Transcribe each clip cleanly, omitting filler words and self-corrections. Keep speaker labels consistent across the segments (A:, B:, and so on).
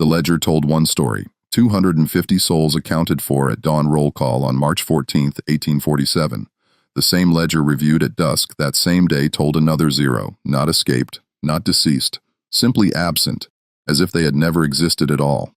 A: The ledger told one story: 250 souls accounted for at dawn roll call on March 14, 1847. The same ledger reviewed at dusk that same day told another zero, not escaped, not deceased, simply absent, as if they had never existed at all.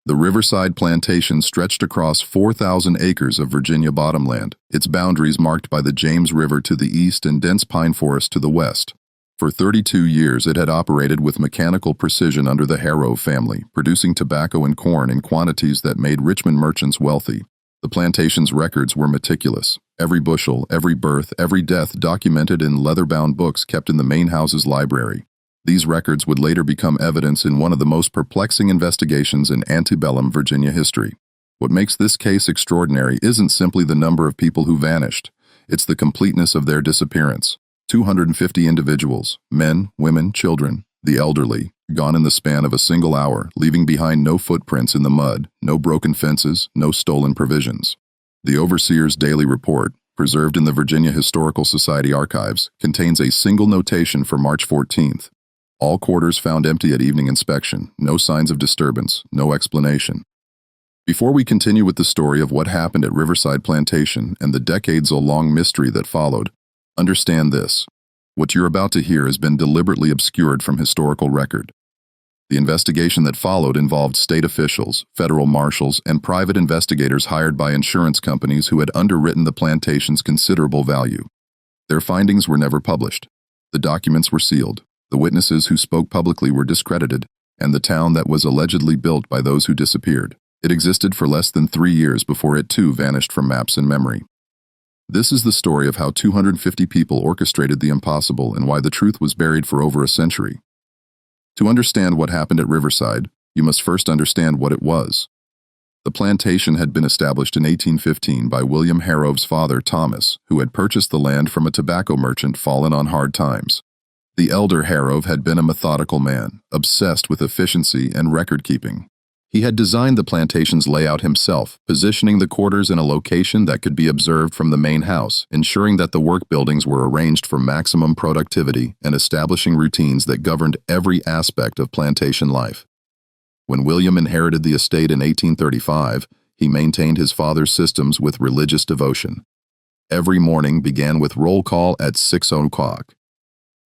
A: The Riverside Plantation stretched across 4,000 acres of Virginia bottomland, its boundaries marked by the James River to the east and dense pine forest to the west. For 32 years it had operated with mechanical precision under the Harrove family, producing tobacco and corn in quantities that made Richmond merchants wealthy. The plantation's records were meticulous. Every bushel, every birth, every death documented in leather-bound books kept in the main house's library. These records would later become evidence in one of the most perplexing investigations in antebellum Virginia history. What makes this case extraordinary isn't simply the number of people who vanished. It's the completeness of their disappearance. 250 individuals, men, women, children, the elderly, gone in the span of a single hour, leaving behind no footprints in the mud, no broken fences, no stolen provisions. The overseer's daily report, preserved in the Virginia Historical Society archives, contains a single notation for March 14th. All quarters found empty at evening inspection, no signs of disturbance, no explanation. Before we continue with the story of what happened at Riverside Plantation and the decades-long mystery that followed, understand this: what you're about to hear has been deliberately obscured from historical record. The investigation that followed involved state officials, federal marshals, and private investigators hired by insurance companies who had underwritten the plantation's considerable value. Their findings were never published. The documents were sealed. The witnesses who spoke publicly were discredited, and the town that was allegedly built by those who disappeared. It existed for less than 3 years before it too vanished from maps and memory. This is the story of how 250 people orchestrated the impossible and why the truth was buried for over a century. To understand what happened at Riverside, you must first understand what it was. The plantation had been established in 1815 by William Harrove's father, Thomas, who had purchased the land from a tobacco merchant fallen on hard times. The elder Harrove had been a methodical man, obsessed with efficiency and record-keeping. He had designed the plantation's layout himself, positioning the quarters in a location that could be observed from the main house, ensuring that the work buildings were arranged for maximum productivity and establishing routines that governed every aspect of plantation life. When William inherited the estate in 1835, he maintained his father's systems with religious devotion. Every morning began with roll call at 6 o'clock.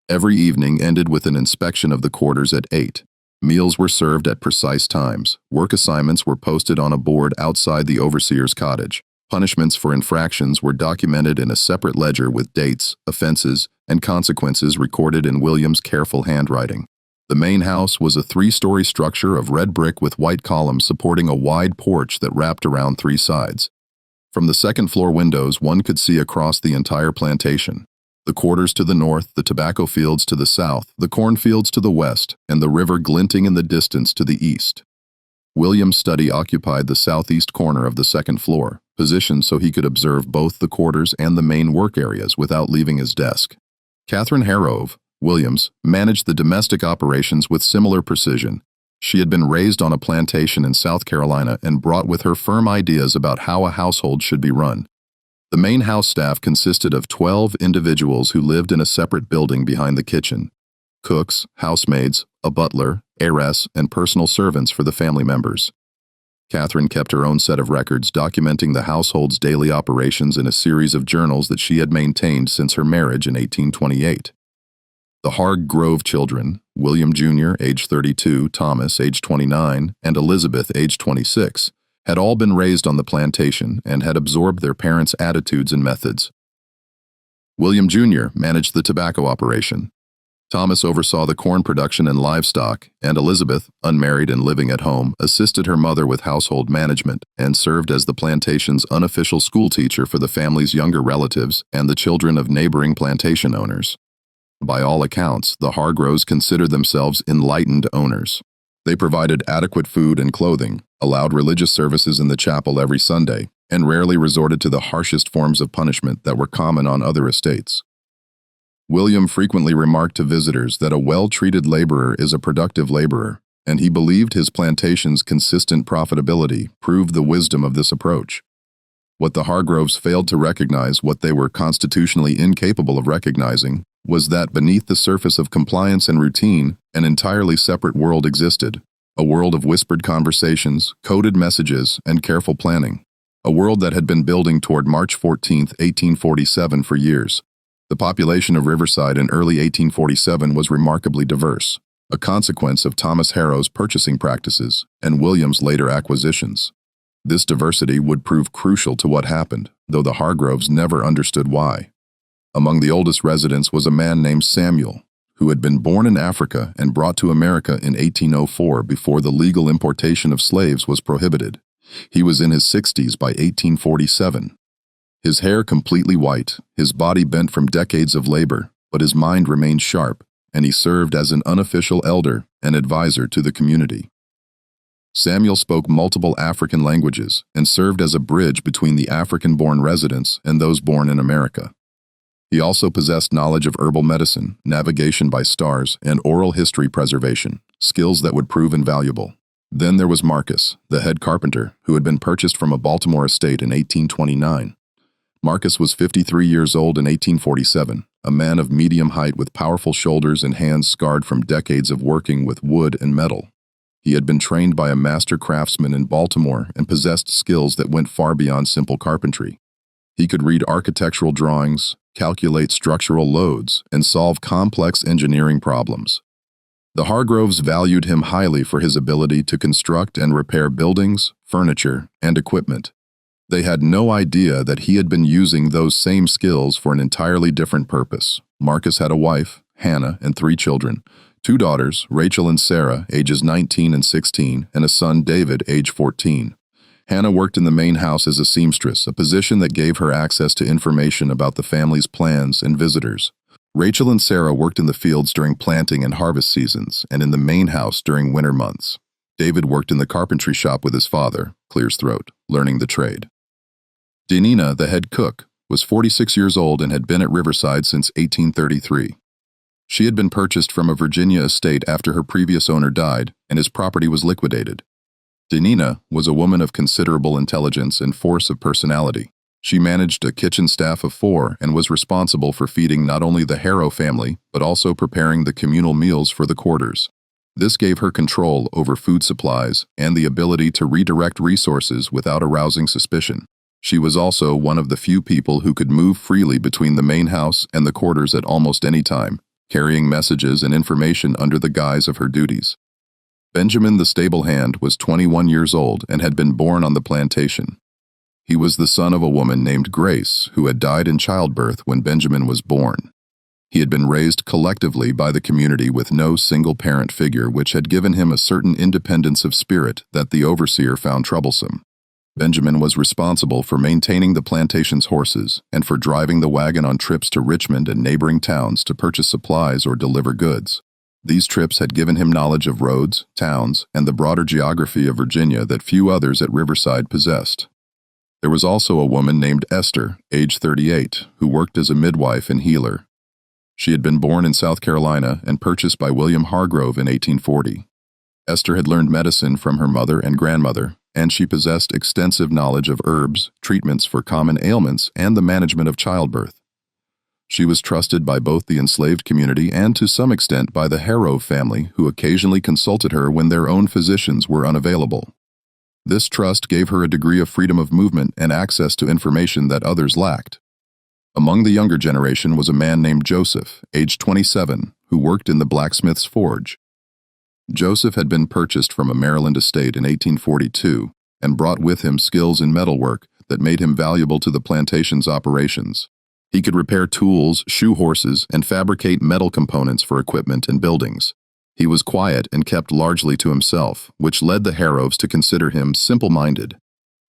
A: Every evening ended with an inspection of the quarters at 8. Meals were served at precise times. Work assignments were posted on a board outside the overseer's cottage. Punishments for infractions were documented in a separate ledger with dates, offenses, and consequences recorded in William's careful handwriting. The main house was a 3-story structure of red brick with white columns supporting a wide porch that wrapped around 3 sides. From the second-floor windows, one could see across the entire plantation. The quarters to the north, the tobacco fields to the south, the cornfields to the west, and the river glinting in the distance to the east. William's study occupied the southeast corner of the second floor, positioned so he could observe both the quarters and the main work areas without leaving his desk. Catherine Harrove, Williams, managed the domestic operations with similar precision. She had been raised on a plantation in South Carolina and brought with her firm ideas about how a household should be run. The main house staff consisted of 12 individuals who lived in a separate building behind the kitchen: cooks, housemaids, a butler, heiress, and personal servants for the family members. Catherine kept her own set of records documenting the household's daily operations in a series of journals that she had maintained since her marriage in 1828. The Hargrove children, William Jr., age 32, Thomas, age 29, and Elizabeth, age 26, had all been raised on the plantation and had absorbed their parents' attitudes and methods. William Jr. managed the tobacco operation. Thomas oversaw the corn production and livestock, and Elizabeth, unmarried and living at home, assisted her mother with household management and served as the plantation's unofficial schoolteacher for the family's younger relatives and the children of neighboring plantation owners. By all accounts, the Hargroves considered themselves enlightened owners. They provided adequate food and clothing, allowed religious services in the chapel every Sunday, and rarely resorted to the harshest forms of punishment that were common on other estates. William frequently remarked to visitors that a well-treated laborer is a productive laborer, and he believed his plantation's consistent profitability proved the wisdom of this approach. What the Hargroves failed to recognize, what they were constitutionally incapable of recognizing, was that beneath the surface of compliance and routine, an entirely separate world existed, A world of whispered conversations, coded messages, and careful planning. A world that had been building toward March 14, 1847 for years. The population of Riverside in early 1847 was remarkably diverse, a consequence of Thomas Harrow's purchasing practices and William's later acquisitions. This diversity would prove crucial to what happened, though the Hargroves never understood why. Among the oldest residents was a man named Samuel, who had been born in Africa and brought to America in 1804 before the legal importation of slaves was prohibited. He was in his 60s by 1847. His hair completely white, his body bent from decades of labor, but his mind remained sharp, and he served as an unofficial elder and advisor to the community. Samuel spoke multiple African languages and served as a bridge between the African-born residents and those born in America. He also possessed knowledge of herbal medicine, navigation by stars, and oral history preservation, skills that would prove invaluable. Then there was Marcus, the head carpenter, who had been purchased from a Baltimore estate in 1829. Marcus was 53 years old in 1847, a man of medium height with powerful shoulders and hands scarred from decades of working with wood and metal. He had been trained by a master craftsman in Baltimore and possessed skills that went far beyond simple carpentry. He could read architectural drawings, calculate structural loads, and solve complex engineering problems. The Hargroves valued him highly for his ability to construct and repair buildings, furniture, and equipment. They had no idea that he had been using those same skills for an entirely different purpose. Marcus had a wife, Hannah, and 3 children, 2 daughters, Rachel and Sarah, ages 19 and 16, and a son, David, age 14. Hannah worked in the main house as a seamstress, a position that gave her access to information about the family's plans and visitors. Rachel and Sarah worked in the fields during planting and harvest seasons, and in the main house during winter months. David worked in the carpentry shop with his father, Clear's Throat, learning the trade. Denina, the head cook, was 46 years old and had been at Riverside since 1833. She had been purchased from a Virginia estate after her previous owner died, and his property was liquidated. Denina was a woman of considerable intelligence and force of personality. She managed a kitchen staff of 4 and was responsible for feeding not only the Harrow family, but also preparing the communal meals for the quarters. This gave her control over food supplies and the ability to redirect resources without arousing suspicion. She was also one of the few people who could move freely between the main house and the quarters at almost any time, carrying messages and information under the guise of her duties. Benjamin the stable hand was 21 years old and had been born on the plantation. He was the son of a woman named Grace, who had died in childbirth when Benjamin was born. He had been raised collectively by the community with no single parent figure, which had given him a certain independence of spirit that the overseer found troublesome. Benjamin was responsible for maintaining the plantation's horses and for driving the wagon on trips to Richmond and neighboring towns to purchase supplies or deliver goods. These trips had given him knowledge of roads, towns, and the broader geography of Virginia that few others at Riverside possessed. There was also a woman named Esther, age 38, who worked as a midwife and healer. She had been born in South Carolina and purchased by William Hargrove in 1840. Esther had learned medicine from her mother and grandmother, and she possessed extensive knowledge of herbs, treatments for common ailments, and the management of childbirth. She was trusted by both the enslaved community and to some extent by the Harrow family, who occasionally consulted her when their own physicians were unavailable. This trust gave her a degree of freedom of movement and access to information that others lacked. Among the younger generation was a man named Joseph, aged 27, who worked in the blacksmith's forge. Joseph had been purchased from a Maryland estate in 1842 and brought with him skills in metalwork that made him valuable to the plantation's operations. He could repair tools, shoe horses, and fabricate metal components for equipment and buildings. He was quiet and kept largely to himself, which led the Harrows to consider him simple-minded.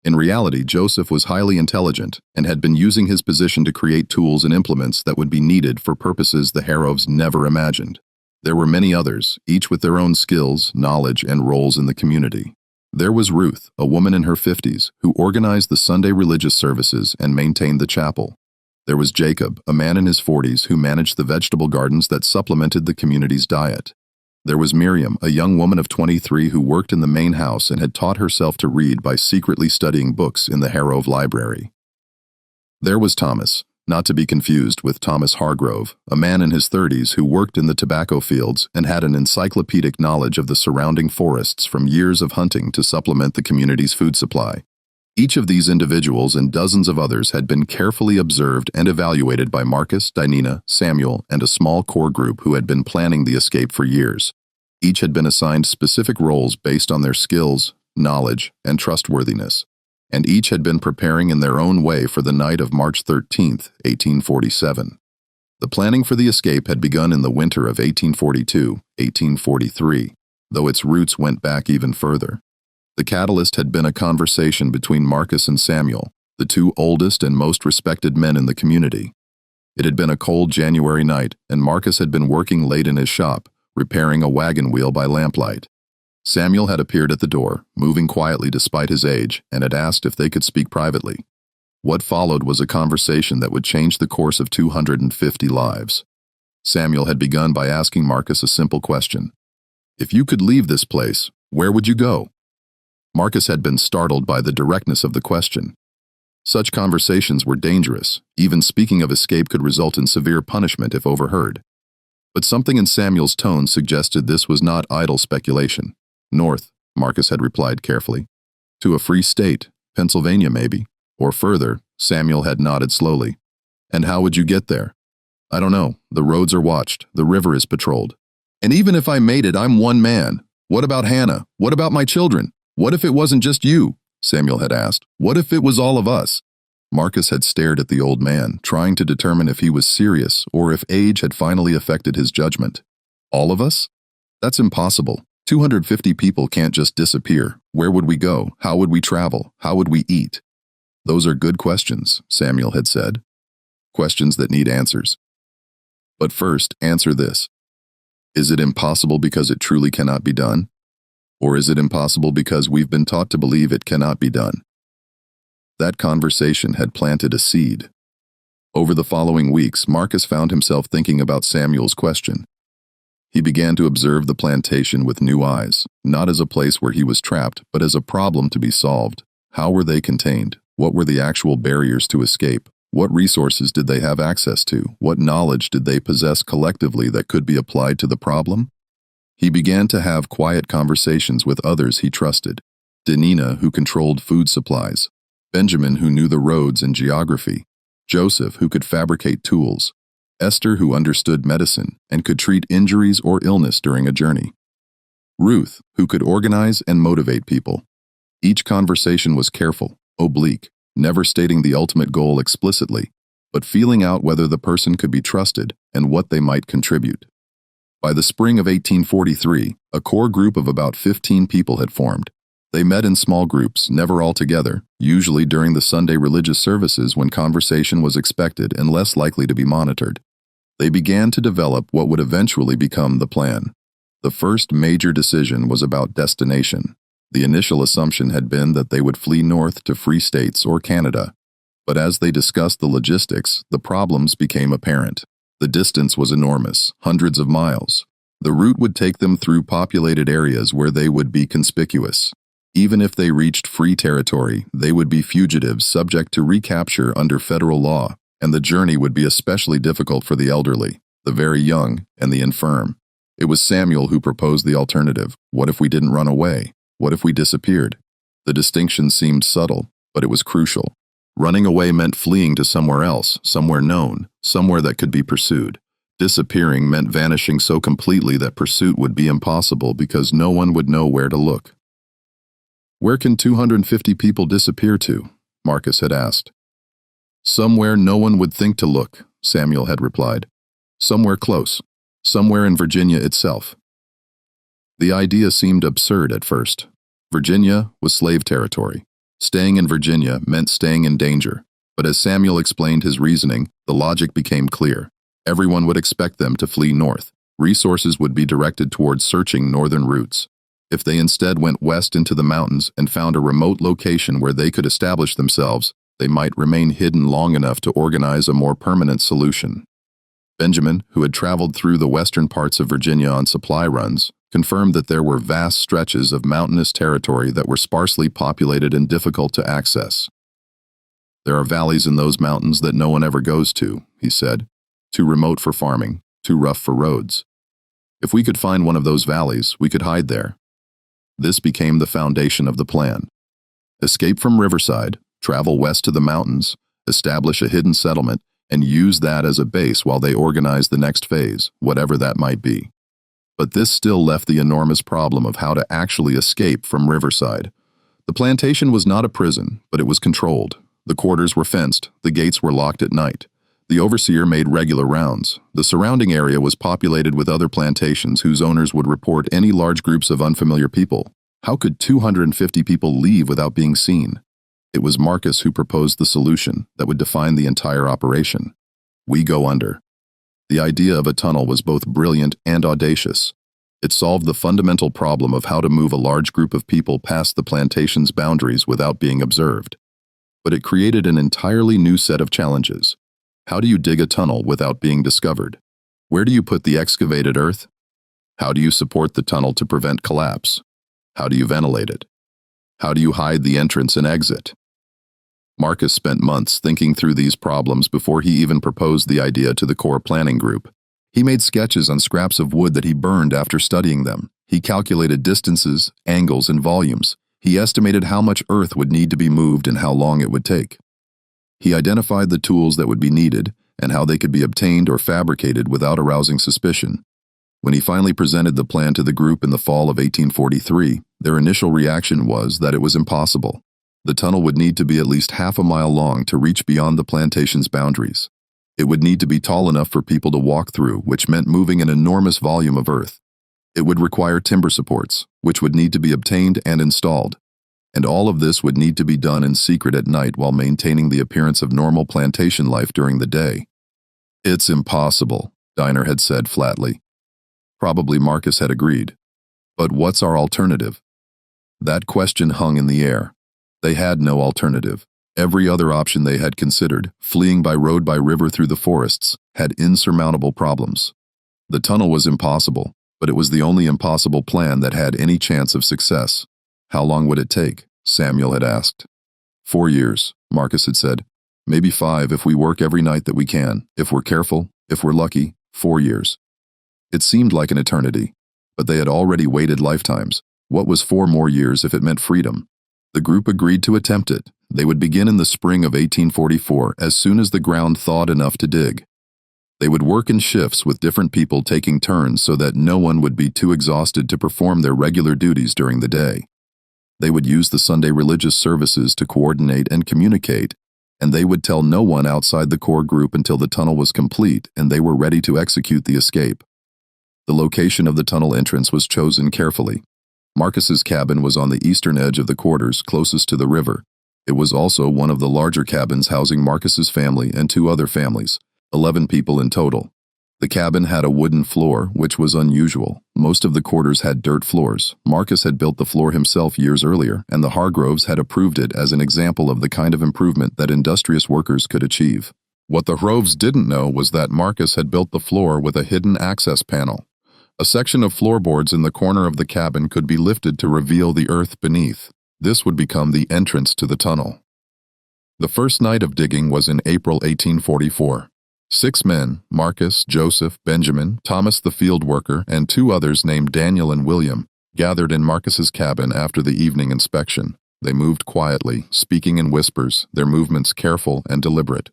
A: In reality, Joseph was highly intelligent and had been using his position to create tools and implements that would be needed for purposes the Harrows never imagined. There were many others, each with their own skills, knowledge, and roles in the community. There was Ruth, a woman in her 50s, who organized the Sunday religious services and maintained the chapel. There was Jacob, a man in his 40s who managed the vegetable gardens that supplemented the community's diet. There was Miriam, a young woman of 23 who worked in the main house and had taught herself to read by secretly studying books in the Harrow library. There was Thomas, not to be confused with Thomas Hargrove, a man in his 30s who worked in the tobacco fields and had an encyclopedic knowledge of the surrounding forests from years of hunting to supplement the community's food supply. Each of these individuals and dozens of others had been carefully observed and evaluated by Marcus, Dinina, Samuel, and a small core group who had been planning the escape for years. Each had been assigned specific roles based on their skills, knowledge, and trustworthiness, and each had been preparing in their own way for the night of March 13, 1847. The planning for the escape had begun in the winter of 1842-1843, though its roots went back even further. The catalyst had been a conversation between Marcus and Samuel, the two oldest and most respected men in the community. It had been a cold January night, and Marcus had been working late in his shop, repairing a wagon wheel by lamplight. Samuel had appeared at the door, moving quietly despite his age, and had asked if they could speak privately. What followed was a conversation that would change the course of 250 lives. Samuel had begun by asking Marcus a simple question. If you could leave this place, where would you go? Marcus had been startled by the directness of the question. Such conversations were dangerous. Even speaking of escape could result in severe punishment if overheard. But something in Samuel's tone suggested this was not idle speculation. North, Marcus had replied carefully. To a free state, Pennsylvania maybe. Or further, Samuel had nodded slowly. And how would you get there? I don't know. The roads are watched. The river is patrolled. And even if I made it, I'm one man. What about Hannah? What about my children? What if it wasn't just you? Samuel had asked. What if it was all of us? Marcus had stared at the old man, trying to determine if he was serious or if age had finally affected his judgment. All of us? That's impossible. 250 people can't just disappear. Where would we go? How would we travel? How would we eat? Those are good questions, Samuel had said. Questions that need answers. But first, answer this. Is it impossible because it truly cannot be done? Or is it impossible because we've been taught to believe it cannot be done? That conversation had planted a seed. Over the following weeks, Marcus found himself thinking about Samuel's question. He began to observe the plantation with new eyes, not as a place where he was trapped, but as a problem to be solved. How were they contained? What were the actual barriers to escape? What resources did they have access to? What knowledge did they possess collectively that could be applied to the problem? He began to have quiet conversations with others he trusted. Dinina, who controlled food supplies. Benjamin, who knew the roads and geography. Joseph, who could fabricate tools. Esther, who understood medicine and could treat injuries or illness during a journey. Ruth, who could organize and motivate people. Each conversation was careful, oblique, never stating the ultimate goal explicitly, but feeling out whether the person could be trusted and what they might contribute. By the spring of 1843, a core group of about 15 people had formed. They met in small groups, never all together, usually during the Sunday religious services when conversation was expected and less likely to be monitored. They began to develop what would eventually become the plan. The first major decision was about destination. The initial assumption had been that they would flee north to free states or Canada. But as they discussed the logistics, the problems became apparent. The distance was enormous, hundreds of miles. The route would take them through populated areas where they would be conspicuous. Even if they reached free territory, they would be fugitives subject to recapture under federal law, and the journey would be especially difficult for the elderly, the very young, and the infirm. It was Samuel who proposed the alternative. What if we didn't run away? What if we disappeared? The distinction seemed subtle, but it was crucial. Running away meant fleeing to somewhere else, somewhere known, somewhere that could be pursued. Disappearing meant vanishing so completely that pursuit would be impossible because no one would know where to look. Where can 250 people disappear to? Marcus had asked. Somewhere no one would think to look, Samuel had replied. Somewhere close. Somewhere in Virginia itself. The idea seemed absurd at first. Virginia was slave territory. Staying in Virginia meant staying in danger. But as Samuel explained his reasoning, the logic became clear. Everyone would expect them to flee north. Resources would be directed towards searching northern routes. If they instead went west into the mountains and found a remote location where they could establish themselves, they might remain hidden long enough to organize a more permanent solution. Benjamin, who had traveled through the western parts of Virginia on supply runs, confirmed that there were vast stretches of mountainous territory that were sparsely populated and difficult to access. There are valleys in those mountains that no one ever goes to, he said. Too remote for farming, too rough for roads. If we could find one of those valleys, we could hide there. This became the foundation of the plan. Escape from Riverside, travel west to the mountains, establish a hidden settlement, and use that as a base while they organize the next phase, whatever that might be. But this still left the enormous problem of how to actually escape from Riverside. The plantation was not a prison, but it was controlled. The quarters were fenced, the gates were locked at night. The overseer made regular rounds. The surrounding area was populated with other plantations whose owners would report any large groups of unfamiliar people. How could 250 people leave without being seen? It was Marcus who proposed the solution that would define the entire operation. We go under. The idea of a tunnel was both brilliant and audacious. It solved the fundamental problem of how to move a large group of people past the plantation's boundaries without being observed. But it created an entirely new set of challenges. How do you dig a tunnel without being discovered? Where do you put the excavated earth? How do you support the tunnel to prevent collapse? How do you ventilate it? How do you hide the entrance and exit? Marcus spent months thinking through these problems before he even proposed the idea to the core planning group. He made sketches on scraps of wood that he burned after studying them. He calculated distances, angles, and volumes. He estimated how much earth would need to be moved and how long it would take. He identified the tools that would be needed and how they could be obtained or fabricated without arousing suspicion. When he finally presented the plan to the group in the fall of 1843, their initial reaction was that it was impossible. The tunnel would need to be at least half a mile long to reach beyond the plantation's boundaries. It would need to be tall enough for people to walk through, which meant moving an enormous volume of earth. It would require timber supports, which would need to be obtained and installed. And all of this would need to be done in secret at night while maintaining the appearance of normal plantation life during the day. It's impossible, Diner had said flatly. Probably Marcus had agreed. But what's our alternative? That question hung in the air. They had no alternative. Every other option they had considered, fleeing by road by river through the forests, had insurmountable problems. The tunnel was impossible, but it was the only impossible plan that had any chance of success. How long would it take? Samuel had asked. 4 years, Marcus had said. Maybe 5 if we work every night that we can. If we're careful, if we're lucky, 4 years. It seemed like an eternity, but they had already waited lifetimes. What was 4 more years if it meant freedom? The group agreed to attempt it. They would begin in the spring of 1844 as soon as the ground thawed enough to dig. They would work in shifts with different people taking turns so that no one would be too exhausted to perform their regular duties during the day. They would use the Sunday religious services to coordinate and communicate, and they would tell no one outside the core group until the tunnel was complete and they were ready to execute the escape. The location of the tunnel entrance was chosen carefully. Marcus's cabin was on the eastern edge of the quarters, closest to the river. It was also one of the larger cabins housing Marcus's family and 2 other families, 11 people in total. The cabin had a wooden floor, which was unusual. Most of the quarters had dirt floors. Marcus had built the floor himself years earlier, and the Hargroves had approved it as an example of the kind of improvement that industrious workers could achieve. What the Hargroves didn't know was that Marcus had built the floor with a hidden access panel. A section of floorboards in the corner of the cabin could be lifted to reveal the earth beneath. This would become the entrance to the tunnel. The first night of digging was in April 1844. 6 men, Marcus, Joseph, Benjamin, Thomas the field worker, and 2 others named Daniel and William, gathered in Marcus's cabin after the evening inspection. They moved quietly, speaking in whispers, their movements careful and deliberate.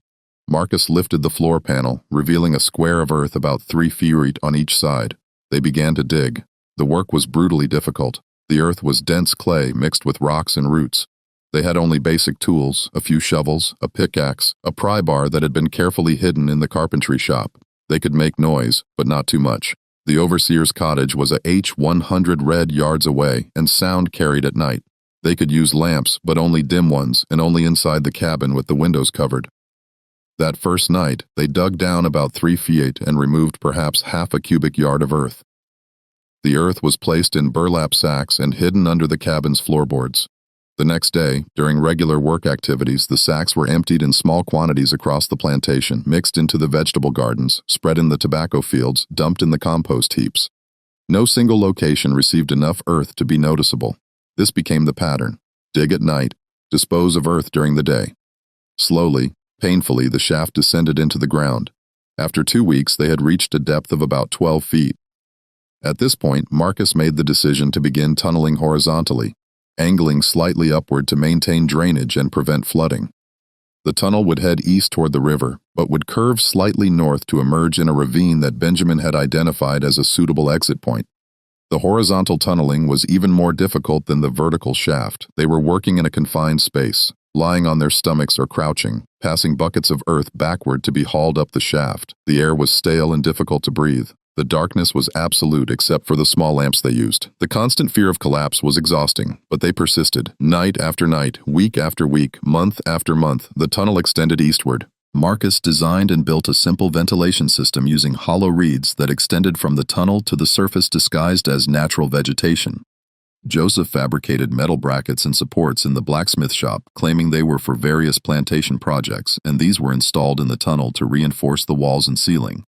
A: Marcus lifted the floor panel, revealing a square of earth about 3 feet on each side. They began to dig. The work was brutally difficult. The earth was dense clay mixed with rocks and roots. They had only basic tools, a few shovels, a pickaxe, a pry bar that had been carefully hidden in the carpentry shop. They could make noise, but not too much. The overseer's cottage was a H100 red yards away, and sound carried at night. They could use lamps, but only dim ones, and only inside the cabin with the windows covered. That first night, they dug down about 3 feet and removed perhaps half a cubic yard of earth. The earth was placed in burlap sacks and hidden under the cabin's floorboards. The next day, during regular work activities, the sacks were emptied in small quantities across the plantation, mixed into the vegetable gardens, spread in the tobacco fields, dumped in the compost heaps. No single location received enough earth to be noticeable. This became the pattern. Dig at night, dispose of earth during the day. Slowly, painfully, the shaft descended into the ground. After 2 weeks, they had reached a depth of about 12 feet. At this point, Marcus made the decision to begin tunneling horizontally, angling slightly upward to maintain drainage and prevent flooding. The tunnel would head east toward the river, but would curve slightly north to emerge in a ravine that Benjamin had identified as a suitable exit point. The horizontal tunneling was even more difficult than the vertical shaft. They were working in a confined space, lying on their stomachs or crouching, passing buckets of earth backward to be hauled up the shaft. The air was stale and difficult to breathe. The darkness was absolute except for the small lamps they used. The constant fear of collapse was exhausting, but they persisted. Night after night, week after week, month after month, the tunnel extended eastward. Marcus designed and built a simple ventilation system using hollow reeds that extended from the tunnel to the surface disguised as natural vegetation. Joseph fabricated metal brackets and supports in the blacksmith shop, claiming they were for various plantation projects, and these were installed in the tunnel to reinforce the walls and ceiling.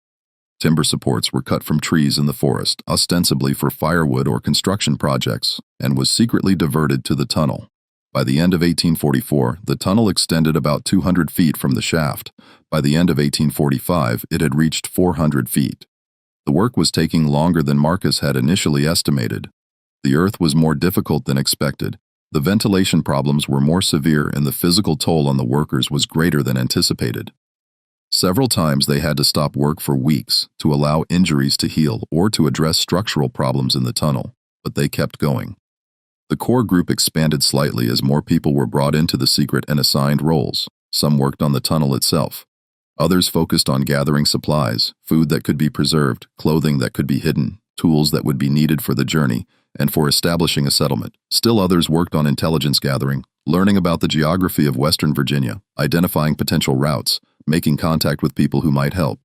A: Timber supports were cut from trees in the forest, ostensibly for firewood or construction projects, and was secretly diverted to the tunnel. By the end of 1844, the tunnel extended about 200 feet from the shaft. By the end of 1845, it had reached 400 feet. The work was taking longer than Marcus had initially estimated. The earth was more difficult than expected. The ventilation problems were more severe, and the physical toll on the workers was greater than anticipated. Several times they had to stop work for weeks to allow injuries to heal or to address structural problems in the tunnel, but they kept going. The core group expanded slightly as more people were brought into the secret and assigned roles. Some worked on the tunnel itself. Others focused on gathering supplies, food that could be preserved, clothing that could be hidden, tools that would be needed for the journey, and for establishing a settlement. Still others worked on intelligence gathering, learning about the geography of Western Virginia, identifying potential routes, making contact with people who might help.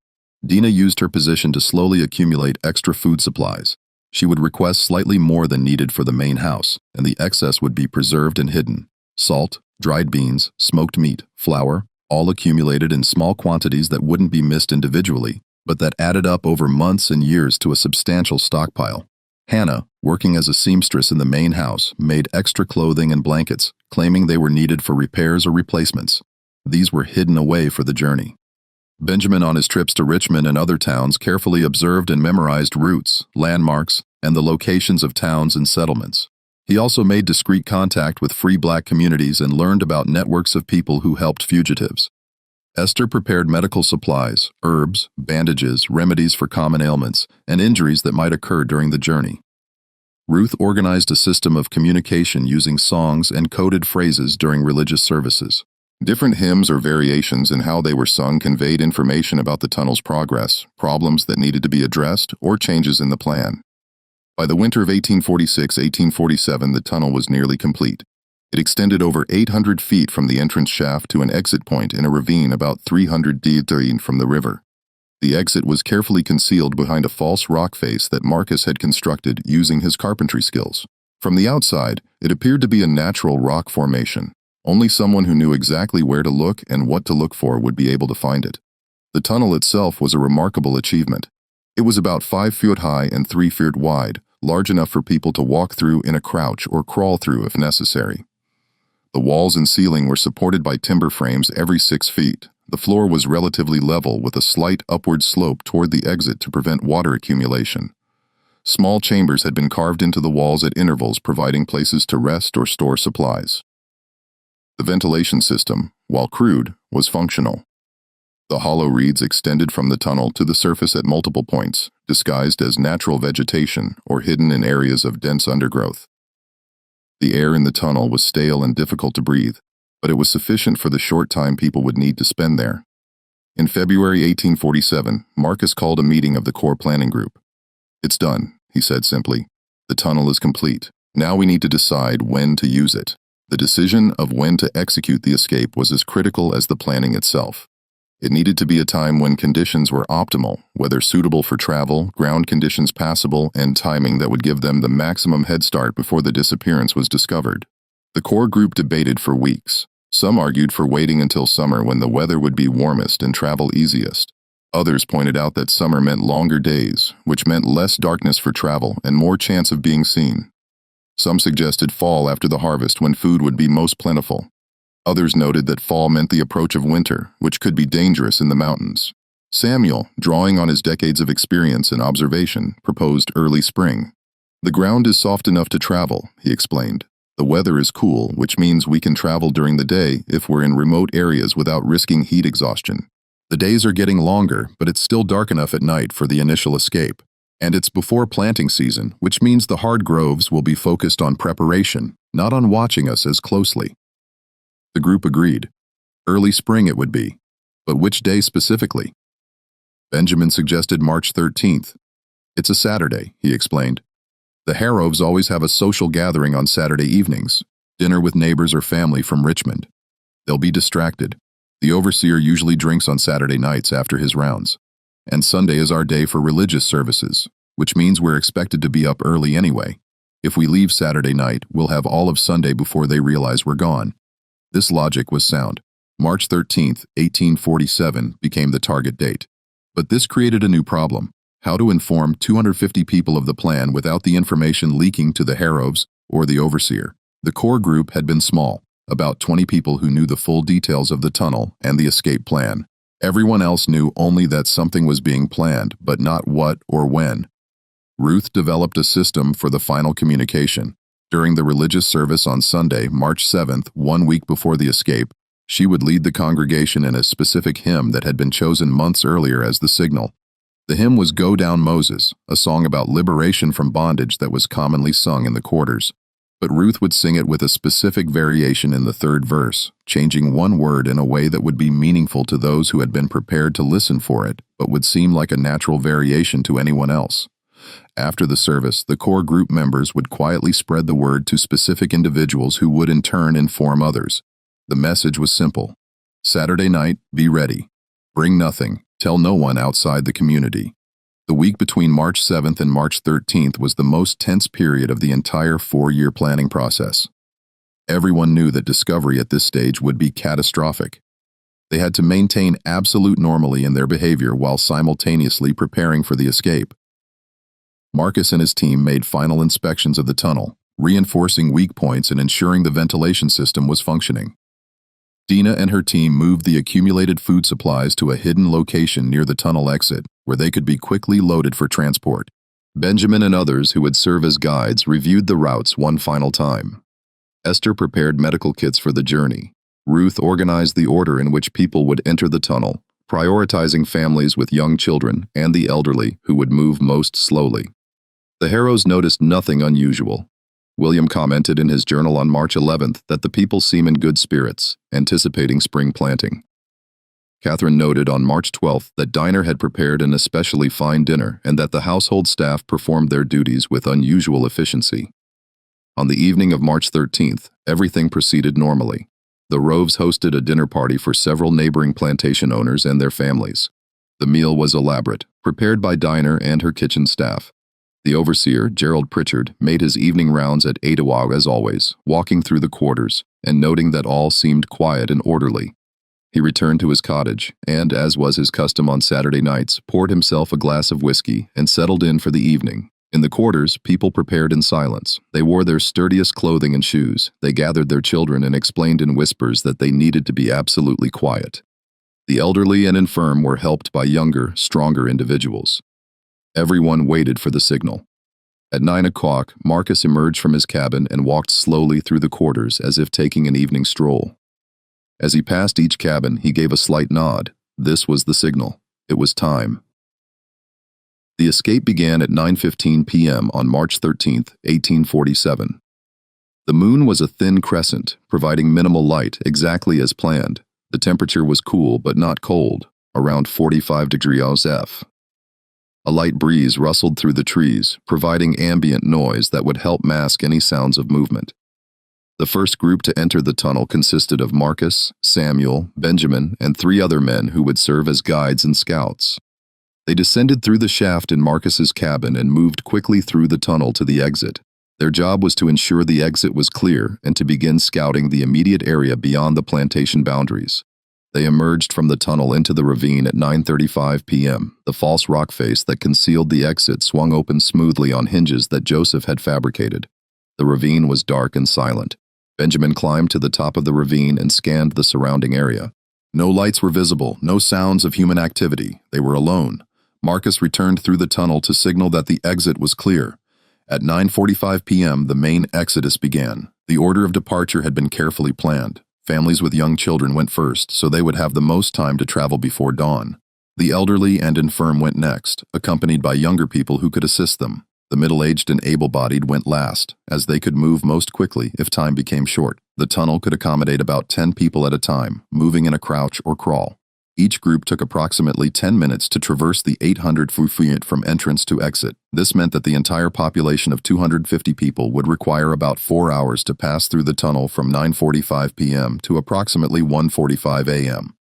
A: Dina used her position to slowly accumulate extra food supplies. She would request slightly more than needed for the main house, and the excess would be preserved and hidden. Salt, dried beans, smoked meat, flour, all accumulated in small quantities that wouldn't be missed individually, but that added up over months and years to a substantial stockpile. Hannah, working as a seamstress in the main house, made extra clothing and blankets, claiming they were needed for repairs or replacements. These were hidden away for the journey. Benjamin, on his trips to Richmond and other towns, carefully observed and memorized routes, landmarks, and the locations of towns and settlements. He also made discreet contact with free black communities and learned about networks of people who helped fugitives. Esther prepared medical supplies, herbs, bandages, remedies for common ailments, and injuries that might occur during the journey. Ruth organized a system of communication using songs and coded phrases during religious services. Different hymns or variations in how they were sung conveyed information about the tunnel's progress, problems that needed to be addressed, or changes in the plan. By the winter of 1846-1847, the tunnel was nearly complete. It extended over 800 feet from the entrance shaft to an exit point in a ravine about 300 feet from the river. The exit was carefully concealed behind a false rock face that Marcus had constructed using his carpentry skills. From the outside, it appeared to be a natural rock formation. Only someone who knew exactly where to look and what to look for would be able to find it. The tunnel itself was a remarkable achievement. It was about 5 feet high and 3 feet wide, large enough for people to walk through in a crouch or crawl through if necessary. The walls and ceiling were supported by timber frames every 6 feet. The floor was relatively level with a slight upward slope toward the exit to prevent water accumulation. Small chambers had been carved into the walls at intervals, providing places to rest or store supplies. The ventilation system, while crude, was functional. The hollow reeds extended from the tunnel to the surface at multiple points, disguised as natural vegetation or hidden in areas of dense undergrowth. The air in the tunnel was stale and difficult to breathe, but it was sufficient for the short time people would need to spend there. In February 1847, Marcus called a meeting of the core planning group. "It's done," he said simply. "The tunnel is complete. Now we need to decide when to use it." The decision of when to execute the escape was as critical as the planning itself. It needed to be a time when conditions were optimal, weather suitable for travel, ground conditions passable, and timing that would give them the maximum head start before the disappearance was discovered. The core group debated for weeks. Some argued for waiting until summer when the weather would be warmest and travel easiest. Others pointed out that summer meant longer days, which meant less darkness for travel and more chance of being seen. Some suggested fall after the harvest when food would be most plentiful. Others noted that fall meant the approach of winter, which could be dangerous in the mountains. Samuel, drawing on his decades of experience and observation, proposed early spring. The ground is soft enough to travel, he explained. The weather is cool, which means we can travel during the day if we're in remote areas without risking heat exhaustion. The days are getting longer, but it's still dark enough at night for the initial escape. And it's before planting season, which means the hard groves will be focused on preparation, not on watching us as closely. The group agreed. Early spring it would be. But which day specifically? Benjamin suggested March 13th. It's a Saturday, he explained. The Harrows always have a social gathering on Saturday evenings, dinner with neighbors or family from Richmond. They'll be distracted. The overseer usually drinks on Saturday nights after his rounds. And Sunday is our day for religious services, which means we're expected to be up early anyway. If we leave Saturday night, we'll have all of Sunday before they realize we're gone. This logic was sound. March 13th, 1847 became the target date. But this created a new problem. How to inform 250 people of the plan without the information leaking to the Harrows or the overseer. The core group had been small, about 20 people who knew the full details of the tunnel and the escape plan. Everyone else knew only that something was being planned, but not what or when. Ruth developed a system for the final communication. During the religious service on Sunday, March 7th, 1 week before the escape, she would lead the congregation in a specific hymn that had been chosen months earlier as the signal. The hymn was Go Down Moses, a song about liberation from bondage that was commonly sung in the quarters. But Ruth would sing it with a specific variation in the third verse, changing one word in a way that would be meaningful to those who had been prepared to listen for it, but would seem like a natural variation to anyone else. After the service, the core group members would quietly spread the word to specific individuals who would in turn inform others. The message was simple. Saturday night, be ready. Bring nothing. Tell no one outside the community. The week between March 7th and March 13th was the most tense period of the entire 4-year planning process. Everyone knew that discovery at this stage would be catastrophic. They had to maintain absolute normalcy in their behavior while simultaneously preparing for the escape. Marcus and his team made final inspections of the tunnel, reinforcing weak points and ensuring the ventilation system was functioning. Dina and her team moved the accumulated food supplies to a hidden location near the tunnel exit, where they could be quickly loaded for transport. Benjamin and others who would serve as guides reviewed the routes one final time. Esther prepared medical kits for the journey. Ruth organized the order in which people would enter the tunnel, prioritizing families with young children and the elderly who would move most slowly. The Harrows noticed nothing unusual. William commented in his journal on March 11th that the people seem in good spirits, anticipating spring planting. Catherine noted on March 12th that Diner had prepared an especially fine dinner and that the household staff performed their duties with unusual efficiency. On the evening of March 13th, everything proceeded normally. The Roves hosted a dinner party for several neighboring plantation owners and their families. The meal was elaborate, prepared by Diner and her kitchen staff. The overseer, Gerald Pritchard, made his evening rounds at Etowah as always, walking through the quarters and noting that all seemed quiet and orderly. He returned to his cottage and, as was his custom on Saturday nights, poured himself a glass of whiskey and settled in for the evening. In the quarters, people prepared in silence. They wore their sturdiest clothing and shoes. They gathered their children and explained in whispers that they needed to be absolutely quiet. The elderly and infirm were helped by younger, stronger individuals. Everyone waited for the signal. At 9 o'clock, Marcus emerged from his cabin and walked slowly through the quarters as if taking an evening stroll. As he passed each cabin, he gave a slight nod. This was the signal. It was time. The escape began at 9:15 p.m. on March 13, 1847. The moon was a thin crescent, providing minimal light exactly as planned. The temperature was cool but not cold, around 45 degrees F. A light breeze rustled through the trees, providing ambient noise that would help mask any sounds of movement. The first group to enter the tunnel consisted of Marcus, Samuel, Benjamin, and 3 other men who would serve as guides and scouts. They descended through the shaft in Marcus's cabin and moved quickly through the tunnel to the exit. Their job was to ensure the exit was clear and to begin scouting the immediate area beyond the plantation boundaries. They emerged from the tunnel into the ravine at 9:35 p.m. The false rock face that concealed the exit swung open smoothly on hinges that Joseph had fabricated. The ravine was dark and silent. Benjamin climbed to the top of the ravine and scanned the surrounding area. No lights were visible, no sounds of human activity. They were alone. Marcus returned through the tunnel to signal that the exit was clear. At 9:45 p.m., the main exodus began. The order of departure had been carefully planned. Families with young children went first, so they would have the most time to travel before dawn. The elderly and infirm went next, accompanied by younger people who could assist them. The middle-aged and able-bodied went last, as they could move most quickly if time became short. The tunnel could accommodate about 10 people at a time, moving in a crouch or crawl. Each group took approximately 10 minutes to traverse the 800 feet from entrance to exit. This meant that the entire population of 250 people would require about 4 hours to pass through the tunnel from 9:45 p.m. to approximately 1:45 a.m.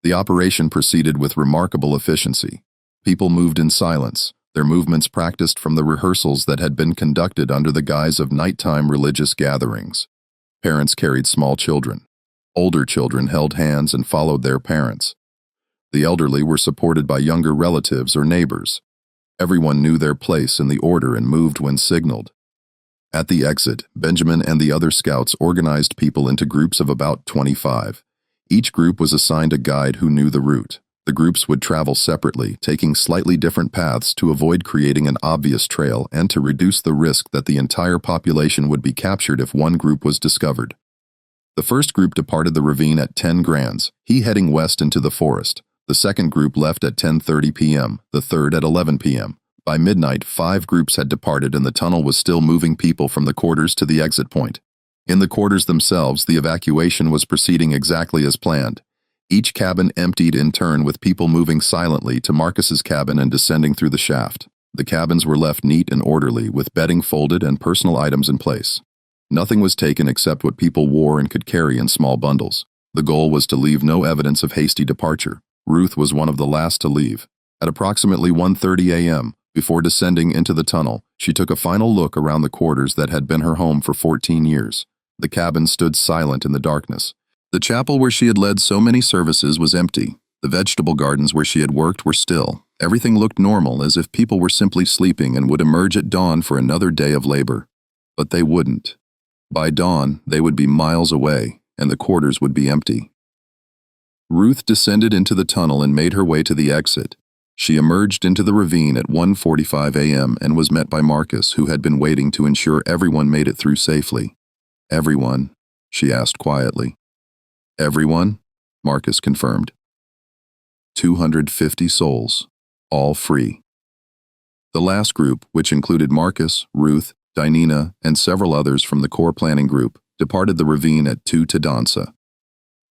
A: The operation proceeded with remarkable efficiency. People moved in silence, their movements practiced from the rehearsals that had been conducted under the guise of nighttime religious gatherings. Parents carried small children. Older children held hands and followed their parents. The elderly were supported by younger relatives or neighbors. Everyone knew their place in the order and moved when signaled. At the exit, Benjamin and the other scouts organized people into groups of about 25. Each group was assigned a guide who knew the route. The groups would travel separately, taking slightly different paths to avoid creating an obvious trail and to reduce the risk that the entire population would be captured if one group was discovered. The first group departed the ravine at 10 grands, he heading west into the forest. The second group left at 10:30 p.m., the third at 11 p.m. By midnight, 5 groups had departed and the tunnel was still moving people from the quarters to the exit point. In the quarters themselves, the evacuation was proceeding exactly as planned. Each cabin emptied in turn with people moving silently to Marcus's cabin and descending through the shaft. The cabins were left neat and orderly, with bedding folded and personal items in place. Nothing was taken except what people wore and could carry in small bundles. The goal was to leave no evidence of hasty departure. Ruth was one of the last to leave. At approximately 1:30 a.m., before descending into the tunnel, she took a final look around the quarters that had been her home for 14 years. The cabin stood silent in the darkness. The chapel where she had led so many services was empty. The vegetable gardens where she had worked were still. Everything looked normal, as if people were simply sleeping and would emerge at dawn for another day of labor. But they wouldn't. By dawn, they would be miles away, and the quarters would be empty. Ruth descended into the tunnel and made her way to the exit. She emerged into the ravine at 1:45 a.m. and was met by Marcus, who had been waiting to ensure everyone made it through safely. "Everyone?" she asked quietly. "Everyone?" Marcus confirmed. 250 souls, all free. The last group, which included Marcus, Ruth, Dinina, and several others from the core planning group, departed the ravine at 2 to Dansa.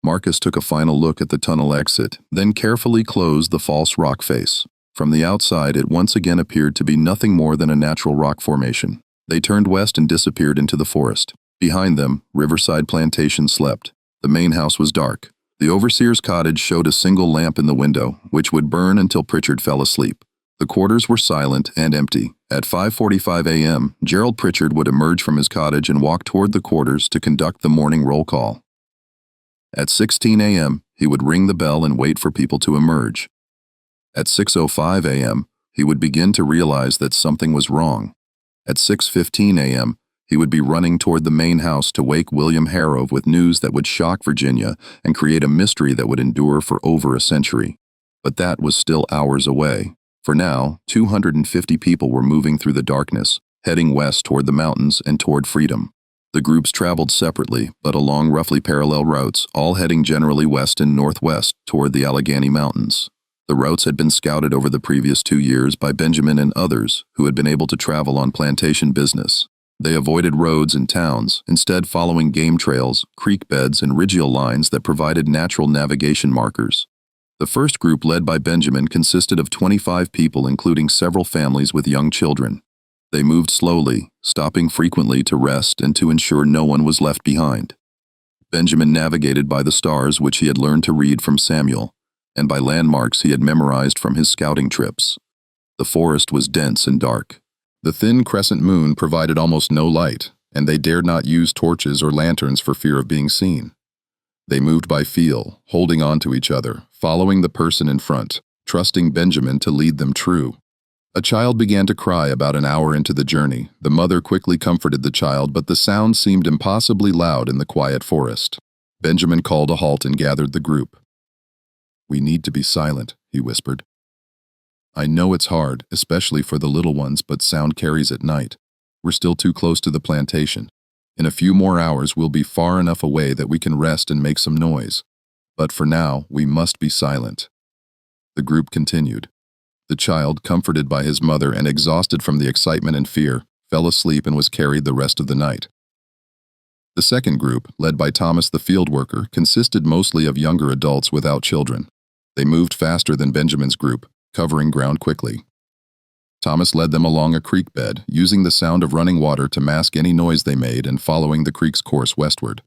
A: Marcus took a final look at the tunnel exit, then carefully closed the false rock face. From the outside, it once again appeared to be nothing more than a natural rock formation. They turned west and disappeared into the forest. Behind them, Riverside Plantation slept. The main house was dark. The overseer's cottage showed a single lamp in the window, which would burn until Pritchard fell asleep. The quarters were silent and empty. At 5:45 a.m., Gerald Pritchard would emerge from his cottage and walk toward the quarters to conduct the morning roll call. At 16 a.m., he would ring the bell and wait for people to emerge. At 6:05 a.m., he would begin to realize that something was wrong. At 6:15 a.m., he would be running toward the main house to wake William Harrove with news that would shock Virginia and create a mystery that would endure for over a century. But that was still hours away. For now, 250 people were moving through the darkness, heading west toward the mountains and toward freedom. The groups traveled separately, but along roughly parallel routes, all heading generally west and northwest toward the Allegheny Mountains. The routes had been scouted over the previous 2 years by Benjamin and others who had been able to travel on plantation business. They avoided roads and towns, instead following game trails, creek beds, and ridgeal lines that provided natural navigation markers. The first group, led by Benjamin, consisted of 25 people, including several families with young children. They moved slowly, stopping frequently to rest and to ensure no one was left behind. Benjamin navigated by the stars, which he had learned to read from Samuel, and by landmarks he had memorized from his scouting trips. The forest was dense and dark. The thin crescent moon provided almost no light, and they dared not use torches or lanterns for fear of being seen. They moved by feel, holding on to each other, following the person in front, trusting Benjamin to lead them true. A child began to cry about an hour into the journey. The mother quickly comforted the child, but the sound seemed impossibly loud in the quiet forest. Benjamin called a halt and gathered the group. "We need to be silent," he whispered. "I know it's hard, especially for the little ones, but sound carries at night. We're still too close to the plantation. In a few more hours, we'll be far enough away that we can rest and make some noise. But for now, we must be silent." The group continued. The child, comforted by his mother and exhausted from the excitement and fear, fell asleep and was carried the rest of the night. The second group, led by Thomas the field worker, consisted mostly of younger adults without children. They moved faster than Benjamin's group, covering ground quickly. Thomas led them along a creek bed, using the sound of running water to mask any noise they made and following the creek's course westward.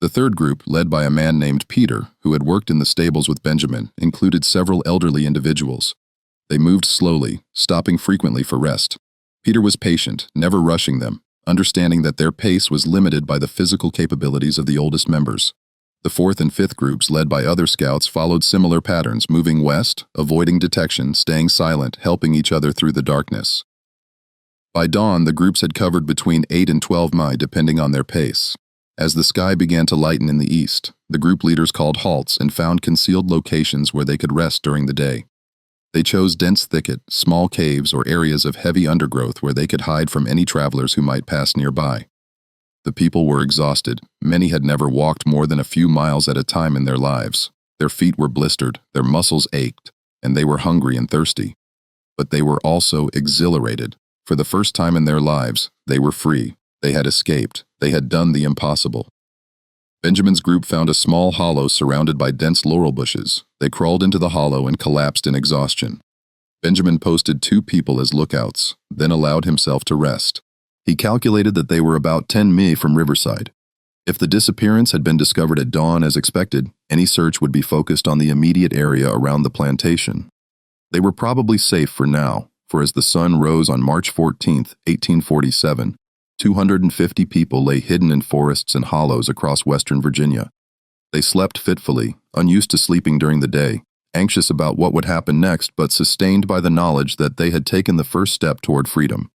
A: The third group, led by a man named Peter, who had worked in the stables with Benjamin, included several elderly individuals. They moved slowly, stopping frequently for rest. Peter was patient, never rushing them, understanding that their pace was limited by the physical capabilities of the oldest members. The fourth and fifth groups, led by other scouts, followed similar patterns, moving west, avoiding detection, staying silent, helping each other through the darkness. By dawn, the groups had covered between 8 and 12 miles depending on their pace. As the sky began to lighten in the east, the group leaders called halts and found concealed locations where they could rest during the day. They chose dense thicket, small caves, or areas of heavy undergrowth where they could hide from any travelers who might pass nearby. The people were exhausted. Many had never walked more than a few miles at a time in their lives. Their feet were blistered, their muscles ached, and they were hungry and thirsty. But they were also exhilarated. For the first time in their lives, they were free. They had escaped. They had done the impossible. Benjamin's group found a small hollow surrounded by dense laurel bushes. They crawled into the hollow and collapsed in exhaustion. Benjamin posted 2 people as lookouts, then allowed himself to rest. He calculated that they were about 10 miles from Riverside. If the disappearance had been discovered at dawn as expected, any search would be focused on the immediate area around the plantation. They were probably safe for now, for as the sun rose on March 14, 1847, 250 people lay hidden in forests and hollows across western Virginia. They slept fitfully, unused to sleeping during the day, anxious about what would happen next, but sustained by the knowledge that they had taken the first step toward freedom.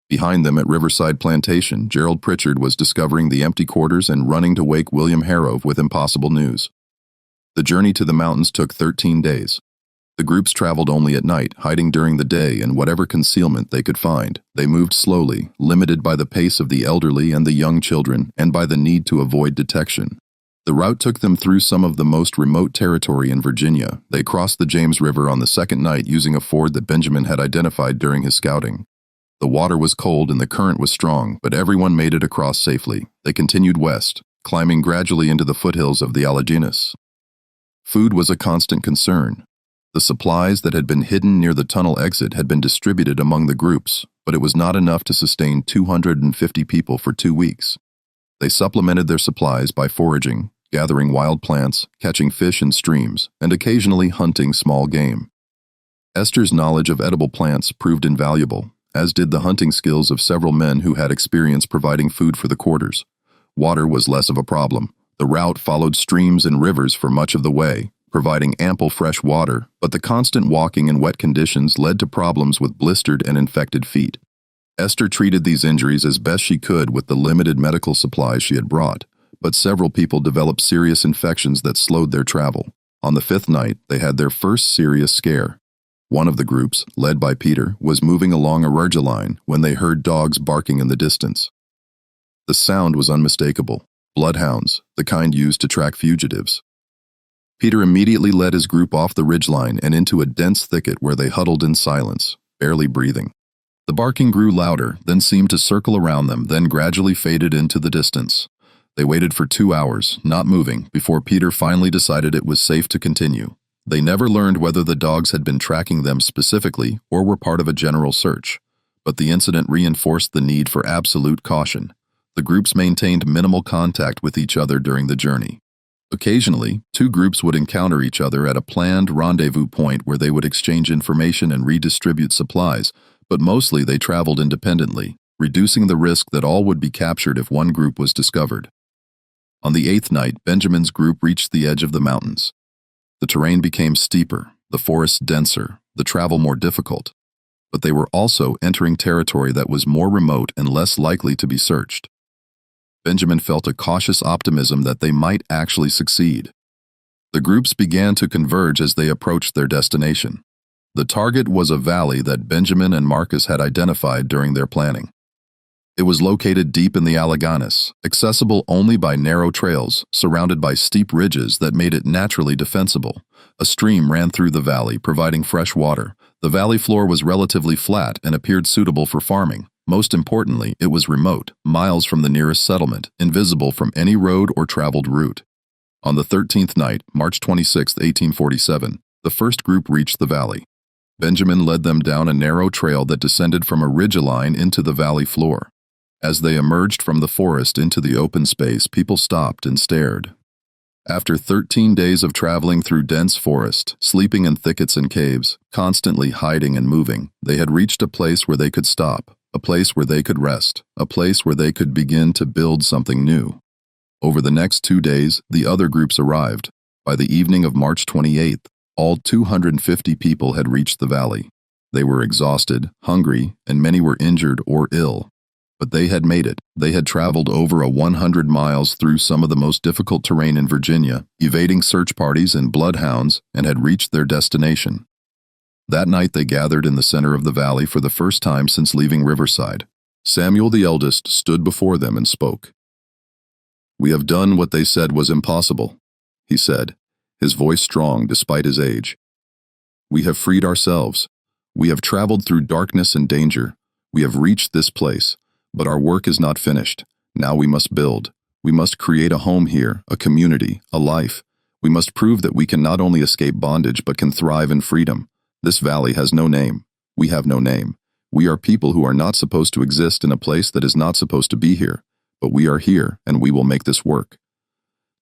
A: Behind them at Riverside Plantation, Gerald Pritchard was discovering the empty quarters and running to wake William Harrove with impossible news. The journey to the mountains took 13 days. The groups traveled only at night, hiding during the day in whatever concealment they could find. They moved slowly, limited by the pace of the elderly and the young children, and by the need to avoid detection. The route took them through some of the most remote territory in Virginia. They crossed the James River on the second night using a ford that Benjamin had identified during his scouting. The water was cold and the current was strong, but everyone made it across safely. They continued west, climbing gradually into the foothills of the Alleghenies. Food was a constant concern. The supplies that had been hidden near the tunnel exit had been distributed among the groups, but it was not enough to sustain 250 people for 2 weeks. They supplemented their supplies by foraging, gathering wild plants, catching fish in streams, and occasionally hunting small game. Esther's knowledge of edible plants proved invaluable, as did the hunting skills of several men who had experience providing food for the quarters. Water was less of a problem. The route followed streams and rivers for much of the way, providing ample fresh water, but the constant walking in wet conditions led to problems with blistered and infected feet. Esther treated these injuries as best she could with the limited medical supplies she had brought, but several people developed serious infections that slowed their travel. On the 5th night, they had their first serious scare. One of the groups, led by Peter, was moving along a ridge line when they heard dogs barking in the distance. The sound was unmistakable. Bloodhounds, the kind used to track fugitives. Peter immediately led his group off the ridgeline and into a dense thicket where they huddled in silence, barely breathing. The barking grew louder, then seemed to circle around them, then gradually faded into the distance. They waited for 2 hours, not moving, before Peter finally decided it was safe to continue. They never learned whether the dogs had been tracking them specifically or were part of a general search, but the incident reinforced the need for absolute caution. The groups maintained minimal contact with each other during the journey. Occasionally, 2 groups would encounter each other at a planned rendezvous point where they would exchange information and redistribute supplies, but mostly they traveled independently, reducing the risk that all would be captured if one group was discovered. On the 8th night, Benjamin's group reached the edge of the mountains. The terrain became steeper, the forest denser, the travel more difficult. but they were also entering territory that was more remote and less likely to be searched. Benjamin felt a cautious optimism that they might actually succeed. The groups began to converge as they approached their destination. The target was a valley that Benjamin and Marcus had identified during their planning. It was located deep in the Alleghanies, accessible only by narrow trails, surrounded by steep ridges that made it naturally defensible. A stream ran through the valley, providing fresh water. The valley floor was relatively flat and appeared suitable for farming. Most importantly, it was remote, miles from the nearest settlement, invisible from any road or traveled route. On the 13th night, March 26, 1847, the first group reached the valley. Benjamin led them down a narrow trail that descended from a ridgeline into the valley floor. As they emerged from the forest into the open space, people stopped and stared. After 13 days of traveling through dense forest, sleeping in thickets and caves, constantly hiding and moving, they had reached a place where they could stop, a place where they could rest, a place where they could begin to build something new. Over the next 2 days, the other groups arrived. By the evening of March 28th, all 250 people had reached the valley. They were exhausted, hungry, and many were injured or ill. But they had made it. They had traveled over 100 miles through some of the most difficult terrain in Virginia, evading search parties and bloodhounds, and had reached their destination. That night they gathered in the center of the valley for the first time since leaving Riverside. Samuel the eldest stood before them and spoke. "We have done what they said was impossible," he said, his voice strong despite his age. "We have freed ourselves. We have traveled through darkness and danger. We have reached this place. But our work is not finished. Now we must build. We must create a home here, a community, a life. We must prove that we can not only escape bondage but can thrive in freedom. This valley has no name. We have no name. We are people who are not supposed to exist in a place that is not supposed to be here. But we are here, and we will make this work."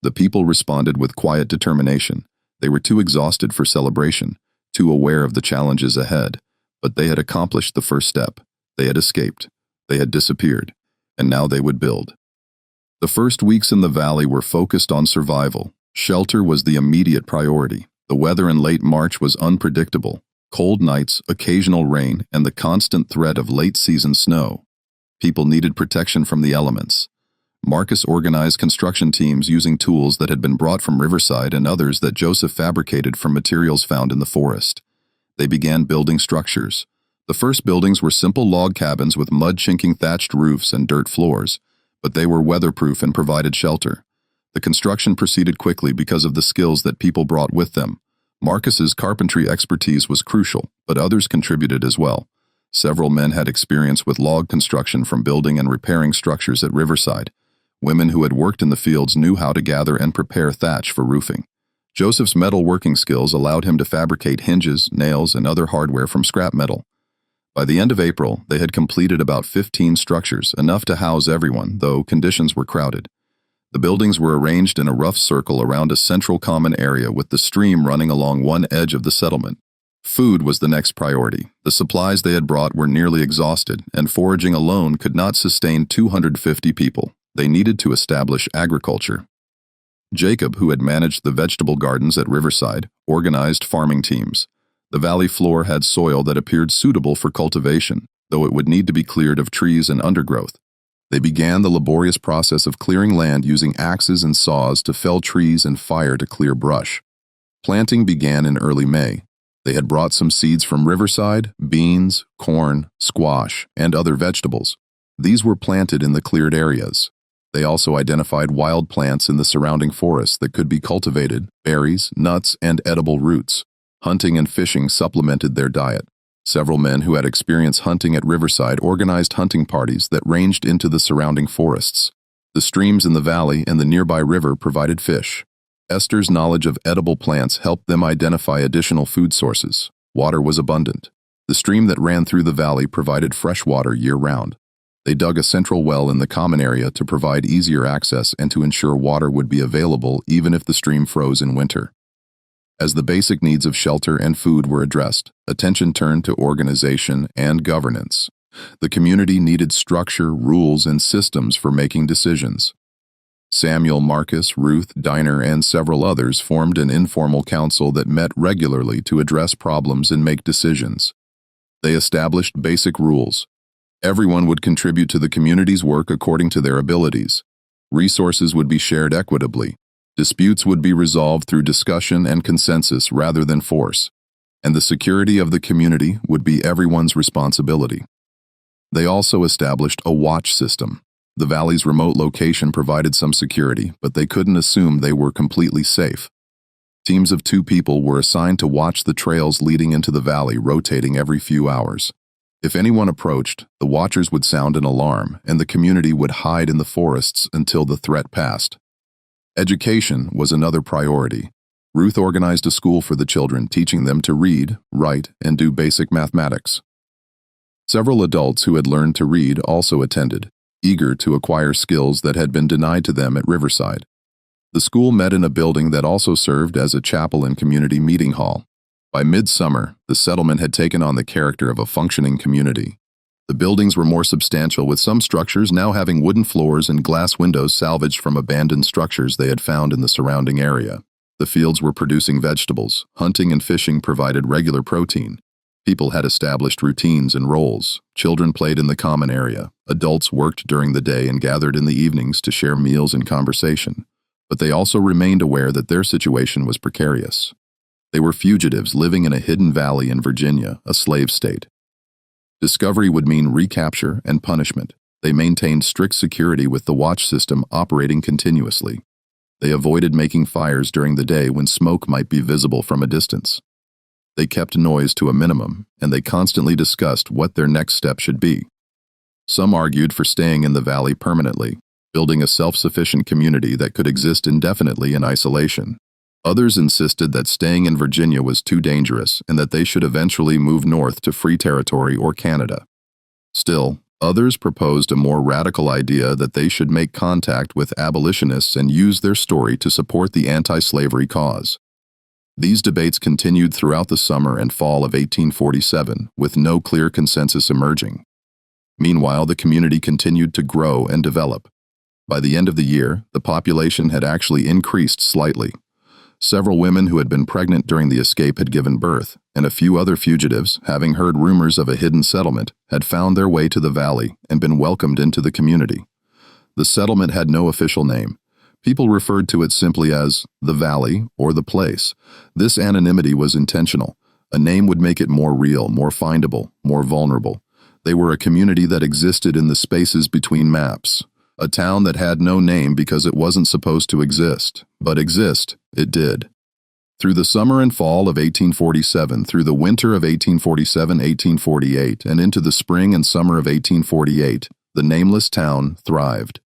A: The people responded with quiet determination. They were too exhausted for celebration, too aware of the challenges ahead. But they had accomplished the first step. They had escaped. They had disappeared, and now they would build. The first weeks in the valley were focused on survival. Shelter was the immediate priority. The weather in late March was unpredictable. Cold nights, occasional rain, and the constant threat of late-season snow. People needed protection from the elements. Marcus organized construction teams using tools that had been brought from Riverside and others that Joseph fabricated from materials found in the forest. They began building structures. The first buildings were simple log cabins with mud-chinking thatched roofs and dirt floors, but they were weatherproof and provided shelter. The construction proceeded quickly because of the skills that people brought with them. Marcus's carpentry expertise was crucial, but others contributed as well. Several men had experience with log construction from building and repairing structures at Riverside. Women who had worked in the fields knew how to gather and prepare thatch for roofing. Joseph's metal working skills allowed him to fabricate hinges, nails, and other hardware from scrap metal. By the end of April, they had completed about 15 structures, enough to house everyone, though conditions were crowded. The buildings were arranged in a rough circle around a central common area with the stream running along one edge of the settlement. Food was the next priority. The supplies they had brought were nearly exhausted, and foraging alone could not sustain 250 people. They needed to establish agriculture. Jacob, who had managed the vegetable gardens at Riverside, organized farming teams. The valley floor had soil that appeared suitable for cultivation, though it would need to be cleared of trees and undergrowth. They began the laborious process of clearing land using axes and saws to fell trees and fire to clear brush. Planting began in early May. They had brought some seeds from Riverside, beans, corn, squash, and other vegetables. These were planted in the cleared areas. They also identified wild plants in the surrounding forest that could be cultivated, berries, nuts, and edible roots. Hunting and fishing supplemented their diet. Several men who had experience hunting at Riverside organized hunting parties that ranged into the surrounding forests. The streams in the valley and the nearby river provided fish. Esther's knowledge of edible plants helped them identify additional food sources. Water was abundant. The stream that ran through the valley provided fresh water year-round. They dug a central well in the common area to provide easier access and to ensure water would be available even if the stream froze in winter. As the basic needs of shelter and food were addressed, attention turned to organization and governance. The community needed structure, rules, and systems for making decisions. Samuel, Marcus, Ruth, Diner, and several others formed an informal council that met regularly to address problems and make decisions. They established basic rules. Everyone would contribute to the community's work according to their abilities. Resources would be shared equitably. Disputes would be resolved through discussion and consensus rather than force. And the security of the community would be everyone's responsibility. They also established a watch system. The valley's remote location provided some security, but they couldn't assume they were completely safe. Teams of 2 people were assigned to watch the trails leading into the valley, rotating every few hours. If anyone approached, the watchers would sound an alarm, and the community would hide in the forests until the threat passed. Education was another priority. Ruth organized a school for the children, teaching them to read, write, and do basic mathematics. Several adults who had learned to read also attended, eager to acquire skills that had been denied to them at Riverside. The school met in a building that also served as a chapel and community meeting hall. By midsummer, the settlement had taken on the character of a functioning community. The buildings were more substantial, with some structures now having wooden floors and glass windows salvaged from abandoned structures they had found in the surrounding area. The fields were producing vegetables. Hunting and fishing provided regular protein. People had established routines and roles. Children played in the common area. Adults worked during the day and gathered in the evenings to share meals and conversation. But they also remained aware that their situation was precarious. They were fugitives living in a hidden valley in Virginia, a slave state. Discovery would mean recapture and punishment. They maintained strict security with the watch system operating continuously. They avoided making fires during the day when smoke might be visible from a distance. They kept noise to a minimum, and they constantly discussed what their next step should be. Some argued for staying in the valley permanently, building a self-sufficient community that could exist indefinitely in isolation. Others insisted that staying in Virginia was too dangerous and that they should eventually move north to free territory or Canada. Still, others proposed a more radical idea that they should make contact with abolitionists and use their story to support the anti-slavery cause. These debates continued throughout the summer and fall of 1847, with no clear consensus emerging. Meanwhile, the community continued to grow and develop. By the end of the year, the population had actually increased slightly. Several women who had been pregnant during the escape had given birth, and a few other fugitives, having heard rumors of a hidden settlement, had found their way to the valley and been welcomed into the community. The settlement had no official name. People referred to it simply as the valley or the place. This anonymity was intentional. A name would make it more real, more findable, more vulnerable. They were a community that existed in the spaces between maps. A town that had no name because it wasn't supposed to exist, but exist, it did. Through the summer and fall of 1847, through the winter of 1847-1848, and into the spring and summer of 1848, the nameless town thrived.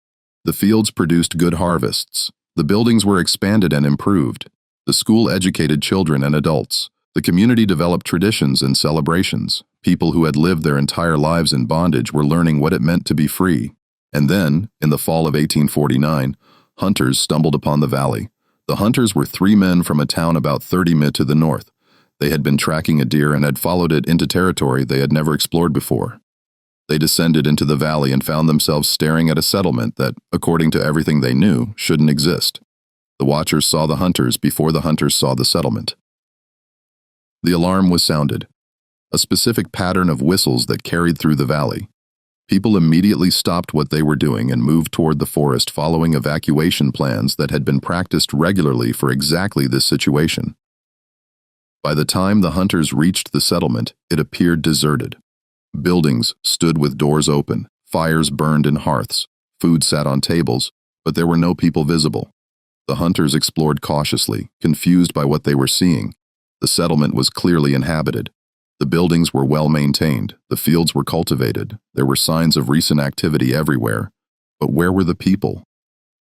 A: The fields produced good harvests. The buildings were expanded and improved. The school educated children and adults. The community developed traditions and celebrations. People who had lived their entire lives in bondage were learning what it meant to be free. And then, in the fall of 1849, hunters stumbled upon the valley. The hunters were 3 men from a town about 30 mi to the north. They had been tracking a deer and had followed it into territory they had never explored before. They descended into the valley and found themselves staring at a settlement that, according to everything they knew, shouldn't exist. The watchers saw the hunters before the hunters saw the settlement. The alarm was sounded, a specific pattern of whistles that carried through the valley. People immediately stopped what they were doing and moved toward the forest, following evacuation plans that had been practiced regularly for exactly this situation. By the time the hunters reached the settlement, it appeared deserted. Buildings stood with doors open, fires burned in hearths, food sat on tables, but there were no people visible. The hunters explored cautiously, confused by what they were seeing. The settlement was clearly inhabited. The buildings were well maintained, the fields were cultivated, there were signs of recent activity everywhere. But where were the people?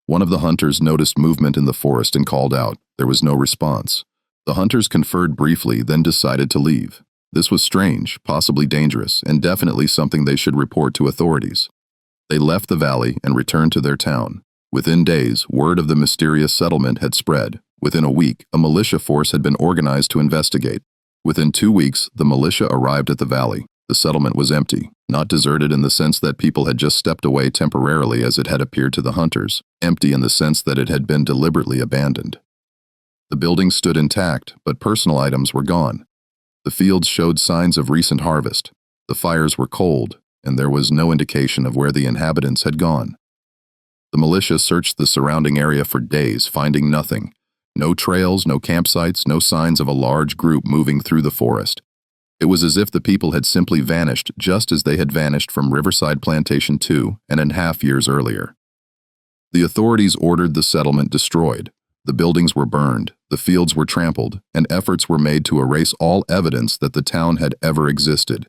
A: One of the hunters noticed movement in the forest and called out. There was no response. The hunters conferred briefly, then decided to leave. This was strange, possibly dangerous, and definitely something they should report to authorities. They left the valley and returned to their town. Within days, word of the mysterious settlement had spread. Within a week, a militia force had been organized to investigate. Within 2 weeks, the militia arrived at the valley. The settlement was empty, not deserted in the sense that people had just stepped away temporarily as it had appeared to the hunters, empty in the sense that it had been deliberately abandoned. The buildings stood intact, but personal items were gone. The fields showed signs of recent harvest. The fires were cold, and there was no indication of where the inhabitants had gone. The militia searched the surrounding area for days, finding nothing. No trails, no campsites, no signs of a large group moving through the forest. It was as if the people had simply vanished, just as they had vanished from Riverside Plantation 2.5 years earlier. The authorities ordered the settlement destroyed. The buildings were burned, the fields were trampled, and efforts were made to erase all evidence that the town had ever existed.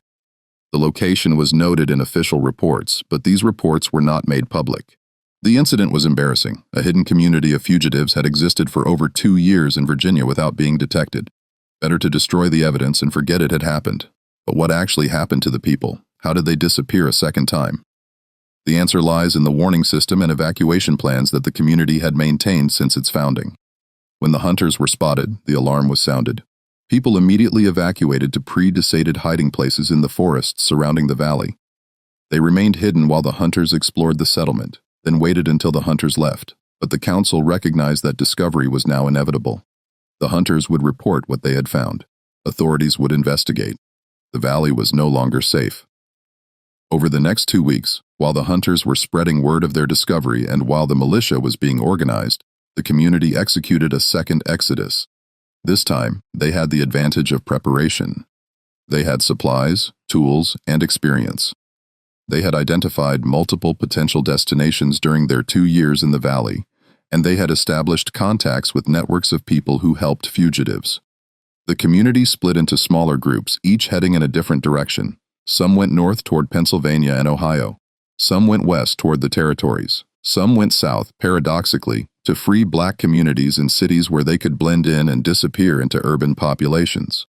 A: The location was noted in official reports, but these reports were not made public. The incident was embarrassing. A hidden community of fugitives had existed for over 2 years in Virginia without being detected. Better to destroy the evidence and forget it had happened. But what actually happened to the people? How did they disappear a second time? The answer lies in the warning system and evacuation plans that the community had maintained since its founding. When the hunters were spotted, the alarm was sounded. People immediately evacuated to pre-decided hiding places in the forests surrounding the valley. They remained hidden while the hunters explored the settlement, then waited until the hunters left, but the council recognized that discovery was now inevitable. The hunters would report what they had found. Authorities would investigate. The valley was no longer safe. Over the next 2 weeks, while the hunters were spreading word of their discovery and while the militia was being organized, the community executed a second exodus. This time, they had the advantage of preparation. They had supplies, tools, and experience. They had identified multiple potential destinations during their 2 years in the valley, and they had established contacts with networks of people who helped fugitives. The community split into smaller groups, each heading in a different direction. Some went north toward Pennsylvania and Ohio. Some went west toward the territories. Some went south, paradoxically, to free black communities in cities where they could blend in and disappear into urban populations.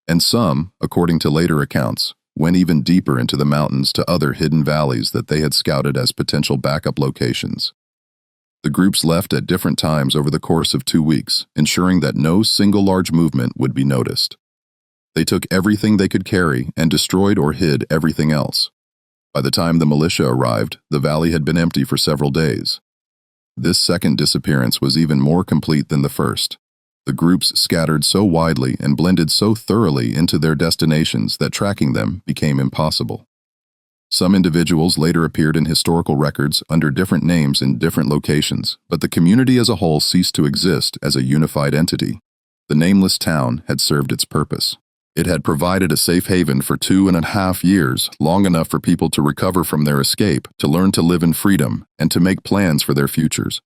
A: And some, according to later accounts, went even deeper into the mountains to other hidden valleys that they had scouted as potential backup locations. The groups left at different times over the course of 2 weeks, ensuring that no single large movement would be noticed. They took everything they could carry and destroyed or hid everything else. By the time the militia arrived, the valley had been empty for several days. This second disappearance was even more complete than the first. The groups scattered so widely and blended so thoroughly into their destinations that tracking them became impossible. Some individuals later appeared in historical records under different names in different locations, but the community as a whole ceased to exist as a unified entity. The nameless town had served its purpose. It had provided a safe haven for 2.5 years, long enough for people to recover from their escape, to learn to live in freedom, and to make plans for their futures.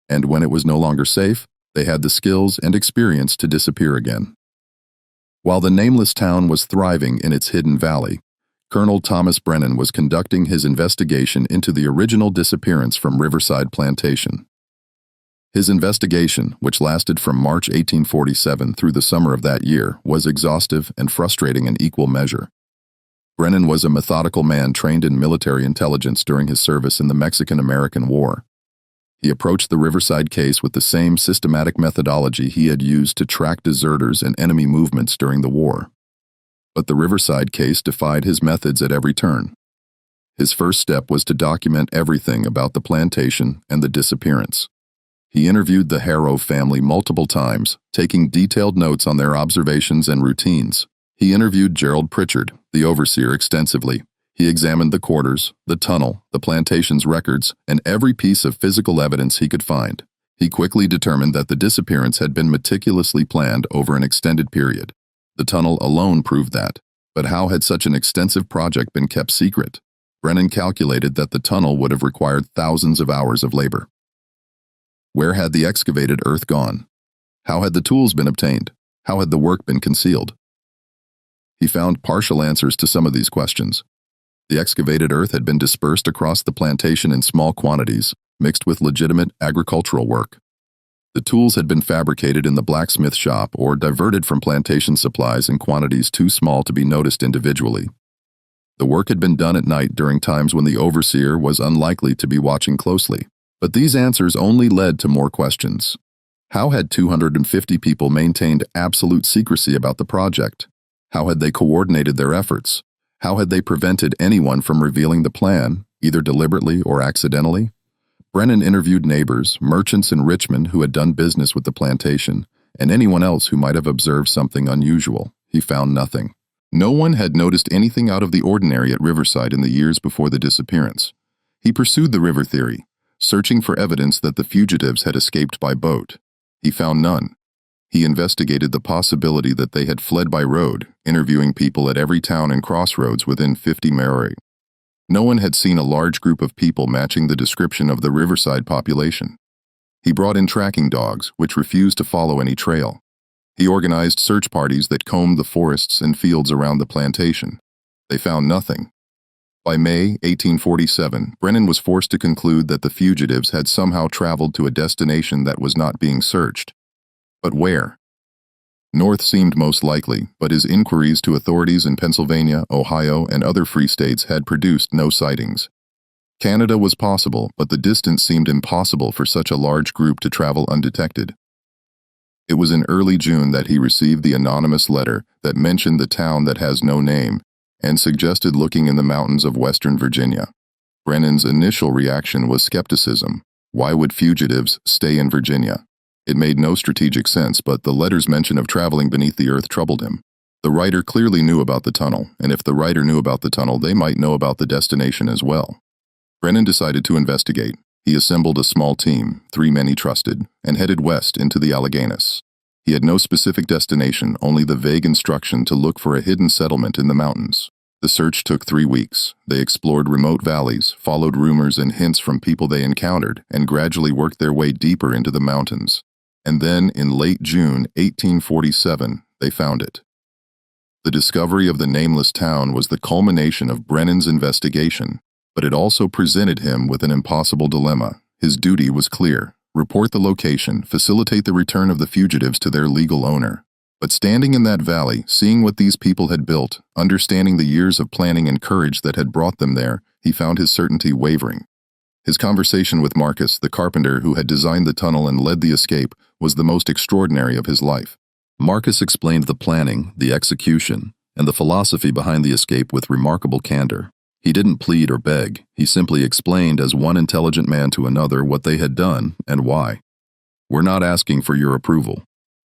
A: And when it was no longer safe, they had the skills and experience to disappear again. While the nameless town was thriving in its hidden valley, Colonel Thomas Brennan was conducting his investigation into the original disappearance from Riverside Plantation. His investigation, which lasted from March 1847 through the summer of that year, was exhaustive and frustrating in equal measure. Brennan was a methodical man trained in military intelligence during his service in the Mexican-American War. He approached the Riverside case with the same systematic methodology he had used to track deserters and enemy movements during the war. But the Riverside case defied his methods at every turn. His first step was to document everything about the plantation and the disappearance. He interviewed the Harrow family multiple times, taking detailed notes on their observations and routines. He interviewed Gerald Pritchard, the overseer, extensively. He examined the quarters, the tunnel, the plantation's records, and every piece of physical evidence he could find. He quickly determined that the disappearance had been meticulously planned over an extended period. The tunnel alone proved that. But how had such an extensive project been kept secret? Brennan calculated that the tunnel would have required thousands of hours of labor. Where had the excavated earth gone? How had the tools been obtained? How had the work been concealed? He found partial answers to some of these questions. The excavated earth had been dispersed across the plantation in small quantities, mixed with legitimate agricultural work. The tools had been fabricated in the blacksmith shop or diverted from plantation supplies in quantities too small to be noticed individually. The work had been done at night during times when the overseer was unlikely to be watching closely. But these answers only led to more questions. How had 250 people maintained absolute secrecy about the project? How had they coordinated their efforts? How had they prevented anyone from revealing the plan, either deliberately or accidentally? Brennan interviewed neighbors, merchants in Richmond who had done business with the plantation, and anyone else who might have observed something unusual. He found nothing. No one had noticed anything out of the ordinary at Riverside in the years before the disappearance. He pursued the river theory, searching for evidence that the fugitives had escaped by boat. He found none. He investigated the possibility that they had fled by road, interviewing people at every town and crossroads within 50 miles. No one had seen a large group of people matching the description of the Riverside population. He brought in tracking dogs, which refused to follow any trail. He organized search parties that combed the forests and fields around the plantation. They found nothing. By May 1847, Brennan was forced to conclude that the fugitives had somehow traveled to a destination that was not being searched. But where? North seemed most likely, but his inquiries to authorities in Pennsylvania, Ohio, and other free states had produced no sightings. Canada was possible, but the distance seemed impossible for such a large group to travel undetected. It was in early June that he received the anonymous letter that mentioned the town that has no name and suggested looking in the mountains of Western Virginia. Brennan's initial reaction was skepticism. Why would fugitives stay in Virginia? It made no strategic sense, but the letter's mention of traveling beneath the earth troubled him. The writer clearly knew about the tunnel, and if the writer knew about the tunnel, they might know about the destination as well. Brennan decided to investigate. He assembled a small team, 3 men he trusted, and headed west into the Alleghenies. He had no specific destination, only the vague instruction to look for a hidden settlement in the mountains. The search took 3 weeks. They explored remote valleys, followed rumors and hints from people they encountered, and gradually worked their way deeper into the mountains. And then, in late June 1847, they found it. The discovery of the nameless town was the culmination of Brennan's investigation, but it also presented him with an impossible dilemma. His duty was clear: report the location, facilitate the return of the fugitives to their legal owner. But standing in that valley, seeing what these people had built, understanding the years of planning and courage that had brought them there, he found his certainty wavering. His conversation with Marcus, the carpenter who had designed the tunnel and led the escape, was the most extraordinary of his life. Marcus explained the planning, the execution, and the philosophy behind the escape with remarkable candor. He didn't plead or beg. He simply explained as one intelligent man to another what they had done and why. "We're not asking for your approval,"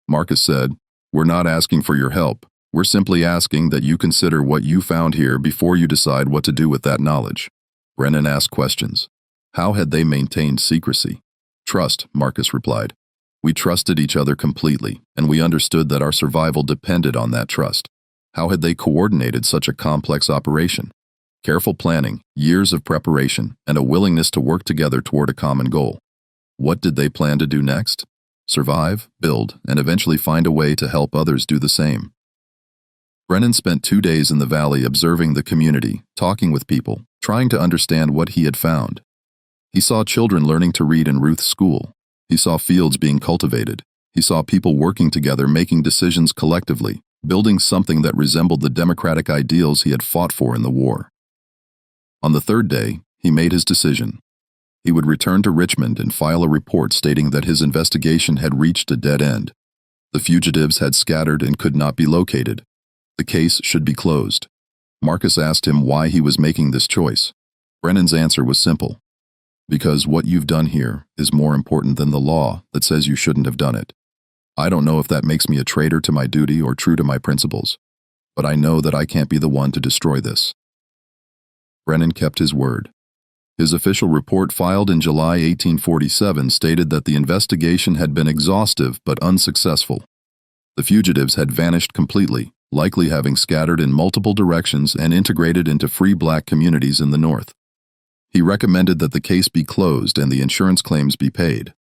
A: Marcus said. "We're not asking for your help. We're simply asking that you consider what you found here before you decide what to do with that knowledge." Brennan asked questions. How had they maintained secrecy? "Trust," Marcus replied. "We trusted each other completely, and we understood that our survival depended on that trust." How had they coordinated such a complex operation? Careful planning, years of preparation, and a willingness to work together toward a common goal. What did they plan to do next? Survive, build, and eventually find a way to help others do the same. Brennan spent 2 days in the valley observing the community, talking with people, trying to understand what he had found. He saw children learning to read in Ruth's school. He saw fields being cultivated. He saw people working together, making decisions collectively, building something that resembled the democratic ideals he had fought for in the war. On the 3rd day, he made his decision. He would return to Richmond and file a report stating that his investigation had reached a dead end. The fugitives had scattered and could not be located. The case should be closed. Marcus asked him why he was making this choice. Brennan's answer was simple: "Because what you've done here is more important than the law that says you shouldn't have done it. I don't know if that makes me a traitor to my duty or true to my principles, but I know that I can't be the one to destroy this." Brennan kept his word. His official report filed in July 1847 stated that the investigation had been exhaustive but unsuccessful. The fugitives had vanished completely, likely having scattered in multiple directions and integrated into free black communities in the North. He recommended that the case be closed and the insurance claims be paid.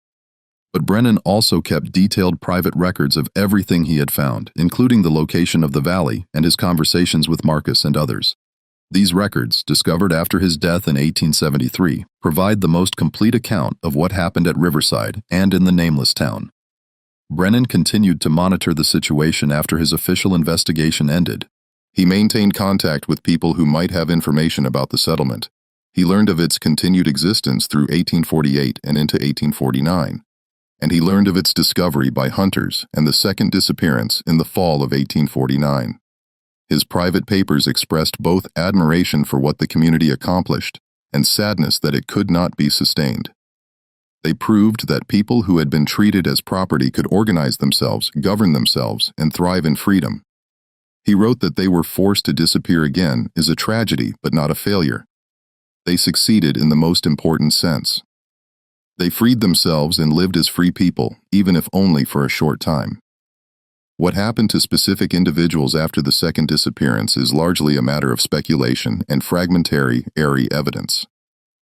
A: But Brennan also kept detailed private records of everything he had found, including the location of the valley and his conversations with Marcus and others. These records, discovered after his death in 1873, provide the most complete account of what happened at Riverside and in the nameless town. Brennan continued to monitor the situation after his official investigation ended. He maintained contact with people who might have information about the settlement. He learned of its continued existence through 1848 and into 1849, and he learned of its discovery by hunters and the second disappearance in the fall of 1849. His private papers expressed both admiration for what the community accomplished and sadness that it could not be sustained. They proved that people who had been treated as property could organize themselves, govern themselves, and thrive in freedom. He wrote that they were forced to disappear again is a tragedy but not a failure. They succeeded in the most important sense. They freed themselves and lived as free people, even if only for a short time. What happened to specific individuals after the second disappearance is largely a matter of speculation and fragmentary, airy evidence.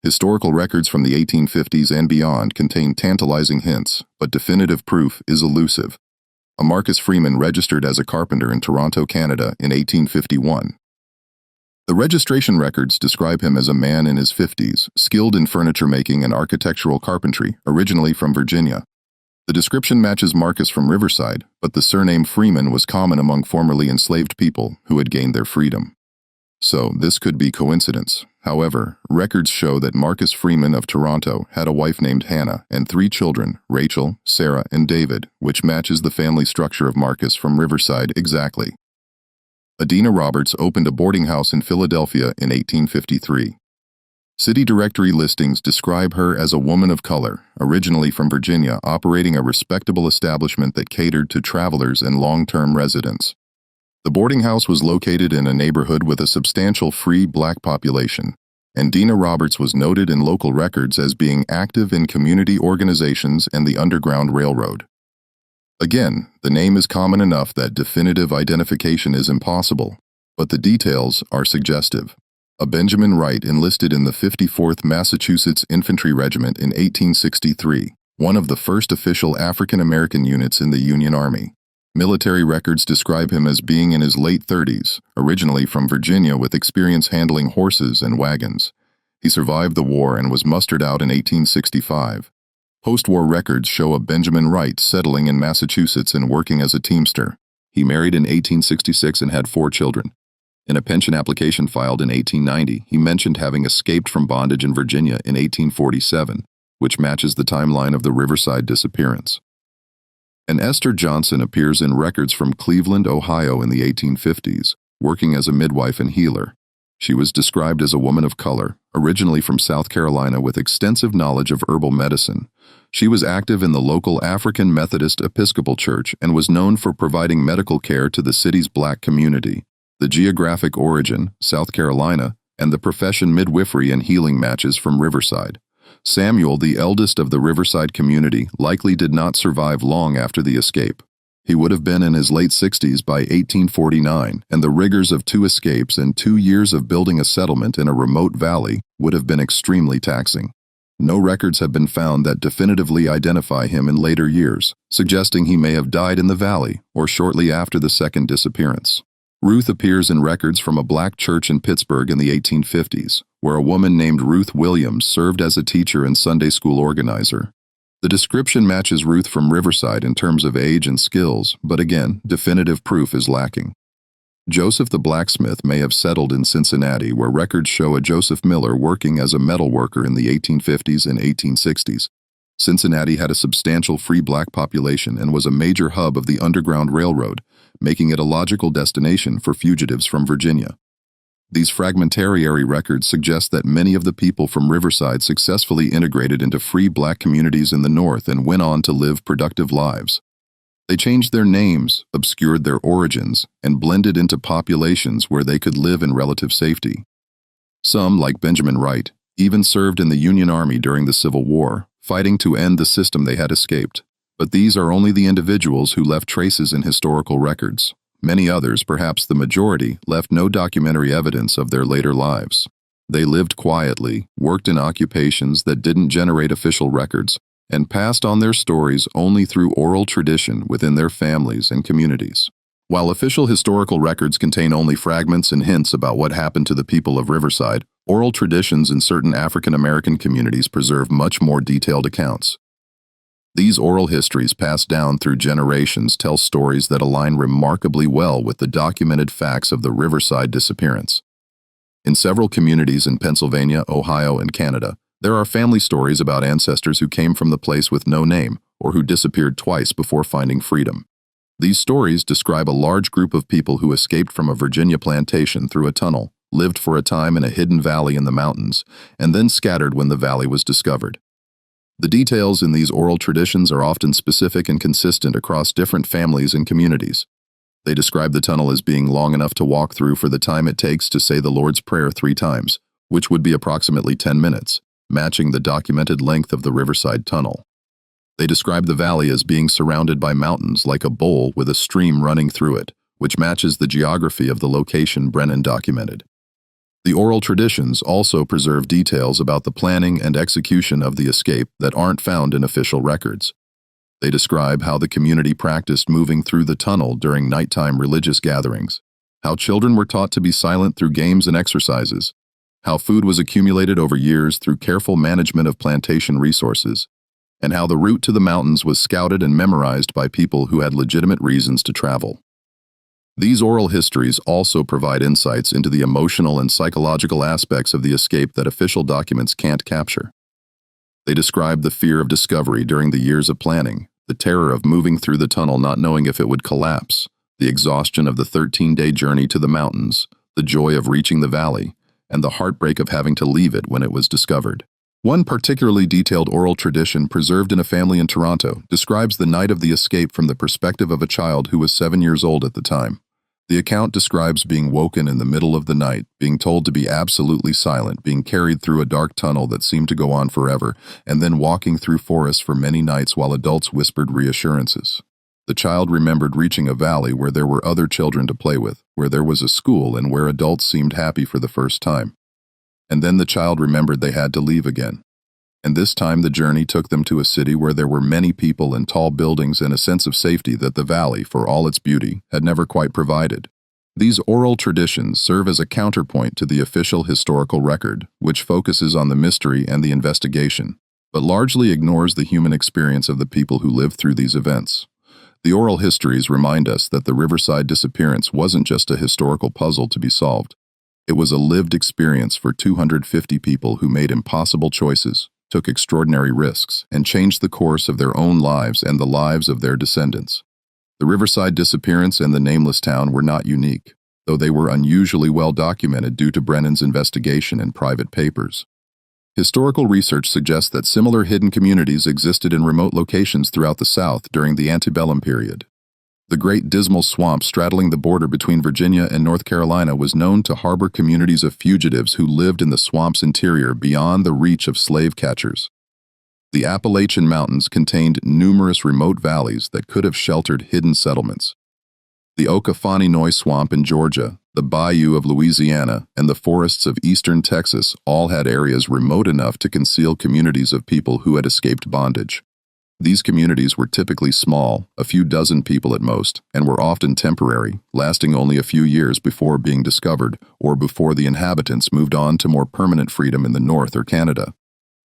A: Historical records from the 1850s and beyond contain tantalizing hints, but definitive proof is elusive. A Marcus Freeman registered as a carpenter in Toronto, Canada in 1851. The registration records describe him as a man in his 50s, skilled in furniture making and architectural carpentry, originally from Virginia. The description matches Marcus from Riverside, but the surname Freeman was common among formerly enslaved people who had gained their freedom. So, this could be coincidence. However, records show that Marcus Freeman of Toronto had a wife named Hannah and 3 children, Rachel, Sarah, and David, which matches the family structure of Marcus from Riverside exactly. Adina Roberts opened a boarding house in Philadelphia in 1853. City directory listings describe her as a woman of color, originally from Virginia, operating a respectable establishment that catered to travelers and long-term residents. The boarding house was located in a neighborhood with a substantial free black population, and Dina Roberts was noted in local records as being active in community organizations and the Underground Railroad. Again, the name is common enough that definitive identification is impossible, but the details are suggestive. A Benjamin Wright enlisted in the 54th Massachusetts Infantry Regiment in 1863, one of the first official African-American units in the Union Army. Military records describe him as being in his late 30s, originally from Virginia with experience handling horses and wagons. He survived the war and was mustered out in 1865. Post-war records show a Benjamin Wright settling in Massachusetts and working as a teamster. He married in 1866 and had 4 children. In a pension application filed in 1890, he mentioned having escaped from bondage in Virginia in 1847, which matches the timeline of the Riverside disappearance. And Esther Johnson appears in records from Cleveland, Ohio in the 1850s, working as a midwife and healer. She was described as a woman of color, originally from South Carolina with extensive knowledge of herbal medicine. She was active in the local African Methodist Episcopal Church and was known for providing medical care to the city's black community. The geographic origin, South Carolina, and the profession midwifery and healing matches from Riverside. Samuel, the eldest of the Riverside community, likely did not survive long after the escape. He would have been in his late 60s by 1849, and the rigors of 2 escapes and 2 years of building a settlement in a remote valley would have been extremely taxing. No records have been found that definitively identify him in later years, suggesting he may have died in the valley or shortly after the second disappearance. Ruth appears in records from a black church in Pittsburgh in the 1850s, where a woman named Ruth Williams served as a teacher and Sunday school organizer. The description matches Ruth from Riverside in terms of age and skills, but again, definitive proof is lacking. Joseph the blacksmith may have settled in Cincinnati, where records show a Joseph Miller working as a metal worker in the 1850s and 1860s. Cincinnati had a substantial free black population and was a major hub of the Underground Railroad, making it a logical destination for fugitives from Virginia. These fragmentary records suggest that many of the people from Riverside successfully integrated into free black communities in the North and went on to live productive lives. They changed their names, obscured their origins, and blended into populations where they could live in relative safety. Some, like Benjamin Wright, even served in the Union Army during the Civil War, fighting to end the system they had escaped. But these are only the individuals who left traces in historical records. Many others, perhaps the majority, left no documentary evidence of their later lives. They lived quietly, worked in occupations that didn't generate official records, and passed on their stories only through oral tradition within their families and communities. While official historical records contain only fragments and hints about what happened to the people of Riverside, oral traditions in certain African American communities preserve much more detailed accounts. These oral histories passed down through generations tell stories that align remarkably well with the documented facts of the Riverside disappearance. In several communities in Pennsylvania, Ohio, and Canada, there are family stories about ancestors who came from the place with no name or who disappeared twice before finding freedom. These stories describe a large group of people who escaped from a Virginia plantation through a tunnel, lived for a time in a hidden valley in the mountains, and then scattered when the valley was discovered. The details in these oral traditions are often specific and consistent across different families and communities. They describe the tunnel as being long enough to walk through for the time it takes to say the Lord's Prayer 3 times, which would be approximately 10 minutes, matching the documented length of the Riverside Tunnel. They describe the valley as being surrounded by mountains like a bowl with a stream running through it, which matches the geography of the location Brennan documented. The oral traditions also preserve details about the planning and execution of the escape that aren't found in official records. They describe how the community practiced moving through the tunnel during nighttime religious gatherings, how children were taught to be silent through games and exercises, how food was accumulated over years through careful management of plantation resources, and how the route to the mountains was scouted and memorized by people who had legitimate reasons to travel. These oral histories also provide insights into the emotional and psychological aspects of the escape that official documents can't capture. They describe the fear of discovery during the years of planning, the terror of moving through the tunnel not knowing if it would collapse, the exhaustion of the 13-day journey to the mountains, the joy of reaching the valley, and the heartbreak of having to leave it when it was discovered. One particularly detailed oral tradition preserved in a family in Toronto describes the night of the escape from the perspective of a child who was 7 years old at the time. The account describes being woken in the middle of the night, being told to be absolutely silent, being carried through a dark tunnel that seemed to go on forever, and then walking through forests for many nights while adults whispered reassurances. The child remembered reaching a valley where there were other children to play with, where there was a school, and where adults seemed happy for the first time. And then the child remembered they had to leave again. And this time the journey took them to a city where there were many people and tall buildings and a sense of safety that the valley, for all its beauty, had never quite provided. These oral traditions serve as a counterpoint to the official historical record, which focuses on the mystery and the investigation, but largely ignores the human experience of the people who lived through these events. The oral histories remind us that the Riverside disappearance wasn't just a historical puzzle to be solved. It was a lived experience for 250 people who made impossible choices, took extraordinary risks, and changed the course of their own lives and the lives of their descendants. The Riverside disappearance and the nameless town were not unique, though they were unusually well documented due to Brennan's investigation and private papers. Historical research suggests that similar hidden communities existed in remote locations throughout the South during the antebellum period. The Great Dismal Swamp straddling the border between Virginia and North Carolina was known to harbor communities of fugitives who lived in the swamp's interior beyond the reach of slave catchers. The Appalachian Mountains contained numerous remote valleys that could have sheltered hidden settlements. The Okafaninoy Swamp in Georgia, the Bayou of Louisiana, and the forests of eastern Texas all had areas remote enough to conceal communities of people who had escaped bondage. These communities were typically small, a few dozen people at most, and were often temporary, lasting only a few years before being discovered or before the inhabitants moved on to more permanent freedom in the North or Canada.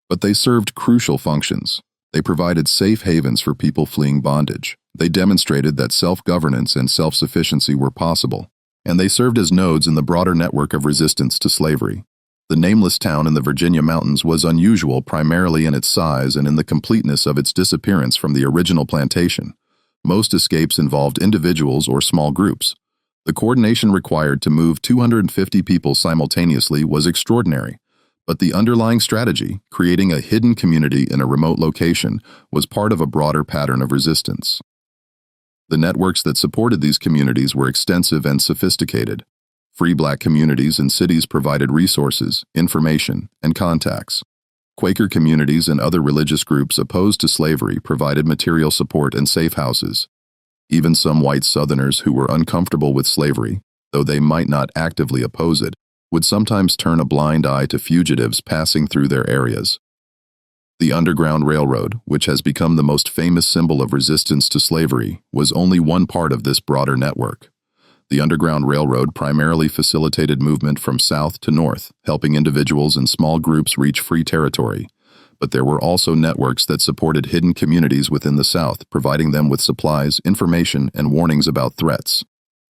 A: But they served crucial functions. They provided safe havens for people fleeing bondage. They demonstrated that self-governance and self-sufficiency were possible, and they served as nodes in the broader network of resistance to slavery. The nameless town in the Virginia mountains was unusual primarily in its size and in the completeness of its disappearance from the original plantation. Most escapes involved individuals or small groups. The coordination required to move 250 people simultaneously was extraordinary, but the underlying strategy, creating a hidden community in a remote location, was part of a broader pattern of resistance. The networks that supported these communities were extensive and sophisticated. Free Black communities and cities provided resources, information, and contacts. Quaker communities and other religious groups opposed to slavery provided material support and safe houses. Even some white Southerners who were uncomfortable with slavery, though they might not actively oppose it, would sometimes turn a blind eye to fugitives passing through their areas. The Underground Railroad, which has become the most famous symbol of resistance to slavery, was only one part of this broader network. The Underground Railroad primarily facilitated movement from south to north, helping individuals and small groups reach free territory. But there were also networks that supported hidden communities within the South, providing them with supplies, information, and warnings about threats.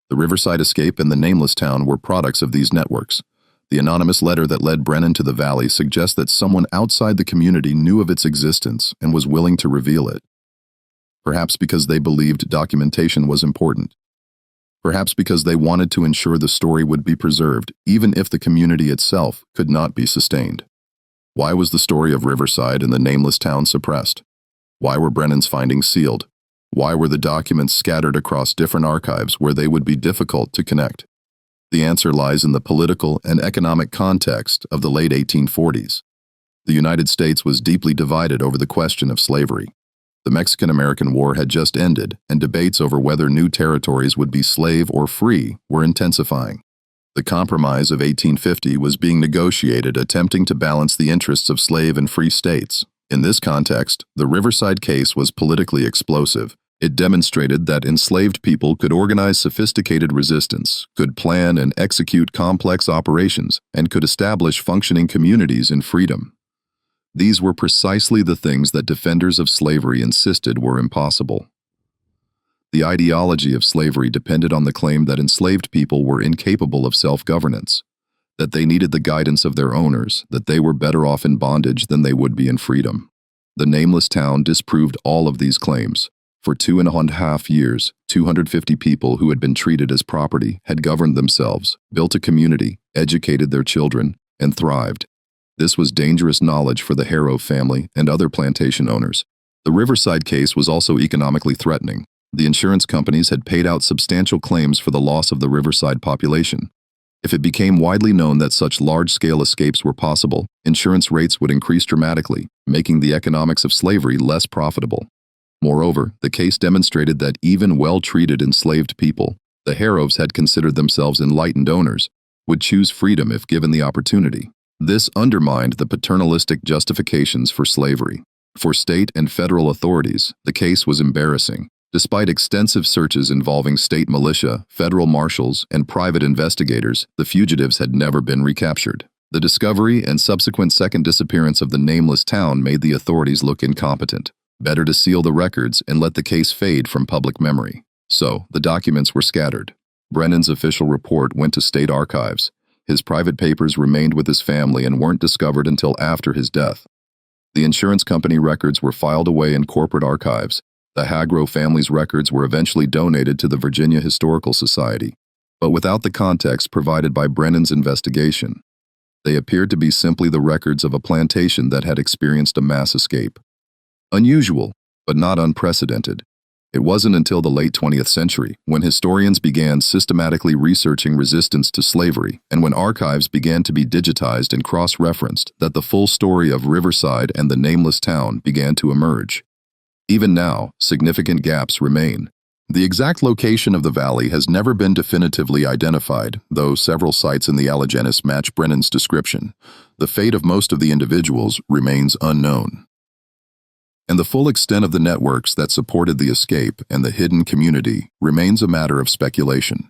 A: The Riverside escape and the nameless town were products of these networks. The anonymous letter that led Brennan to the valley suggests that someone outside the community knew of its existence and was willing to reveal it. Perhaps because they believed documentation was important. Perhaps because they wanted to ensure the story would be preserved, even if the community itself could not be sustained. Why was the story of Riverside and the nameless town suppressed? Why were Brennan's findings sealed? Why were the documents scattered across different archives where they would be difficult to connect? The answer lies in the political and economic context of the late 1840s. The United States was deeply divided over the question of slavery. The Mexican-American War had just ended, and debates over whether new territories would be slave or free were intensifying. The Compromise of 1850 was being negotiated, attempting to balance the interests of slave and free states. In this context, the Riverside case was politically explosive. It demonstrated that enslaved people could organize sophisticated resistance, could plan and execute complex operations, and could establish functioning communities in freedom. These were precisely the things that defenders of slavery insisted were impossible. The ideology of slavery depended on the claim that enslaved people were incapable of self-governance, that they needed the guidance of their owners, that they were better off in bondage than they would be in freedom. The nameless town disproved all of these claims. For 2.5 years, 250 people who had been treated as property had governed themselves, built a community, educated their children, and thrived. This was dangerous knowledge for the Harrow family and other plantation owners. The Riverside case was also economically threatening. The insurance companies had paid out substantial claims for the loss of the Riverside population. If it became widely known that such large-scale escapes were possible, insurance rates would increase dramatically, making the economics of slavery less profitable. Moreover, the case demonstrated that even well-treated enslaved people, the Harrows had considered themselves enlightened owners, would choose freedom if given the opportunity. This undermined the paternalistic justifications for slavery. For state and federal authorities, the case was embarrassing. Despite extensive searches involving state militia, federal marshals, and private investigators, the fugitives had never been recaptured. The discovery and subsequent second disappearance of the nameless town made the authorities look incompetent. Better to seal the records and let the case fade from public memory. So, the documents were scattered. Brennan's official report went to state archives. His private papers remained with his family and weren't discovered until after his death. The insurance company records were filed away in corporate archives. The Hagro family's records were eventually donated to the Virginia Historical Society, but without the context provided by Brennan's investigation. They appeared to be simply the records of a plantation that had experienced a mass escape. Unusual, but not unprecedented. It wasn't until the late 20th century, when historians began systematically researching resistance to slavery, and when archives began to be digitized and cross-referenced, that the full story of Riverside and the nameless town began to emerge. Even now, significant gaps remain. The exact location of the valley has never been definitively identified, though several sites in the Alleghenies match Brennan's description. The fate of most of the individuals remains unknown. And the full extent of the networks that supported the escape and the hidden community remains a matter of speculation.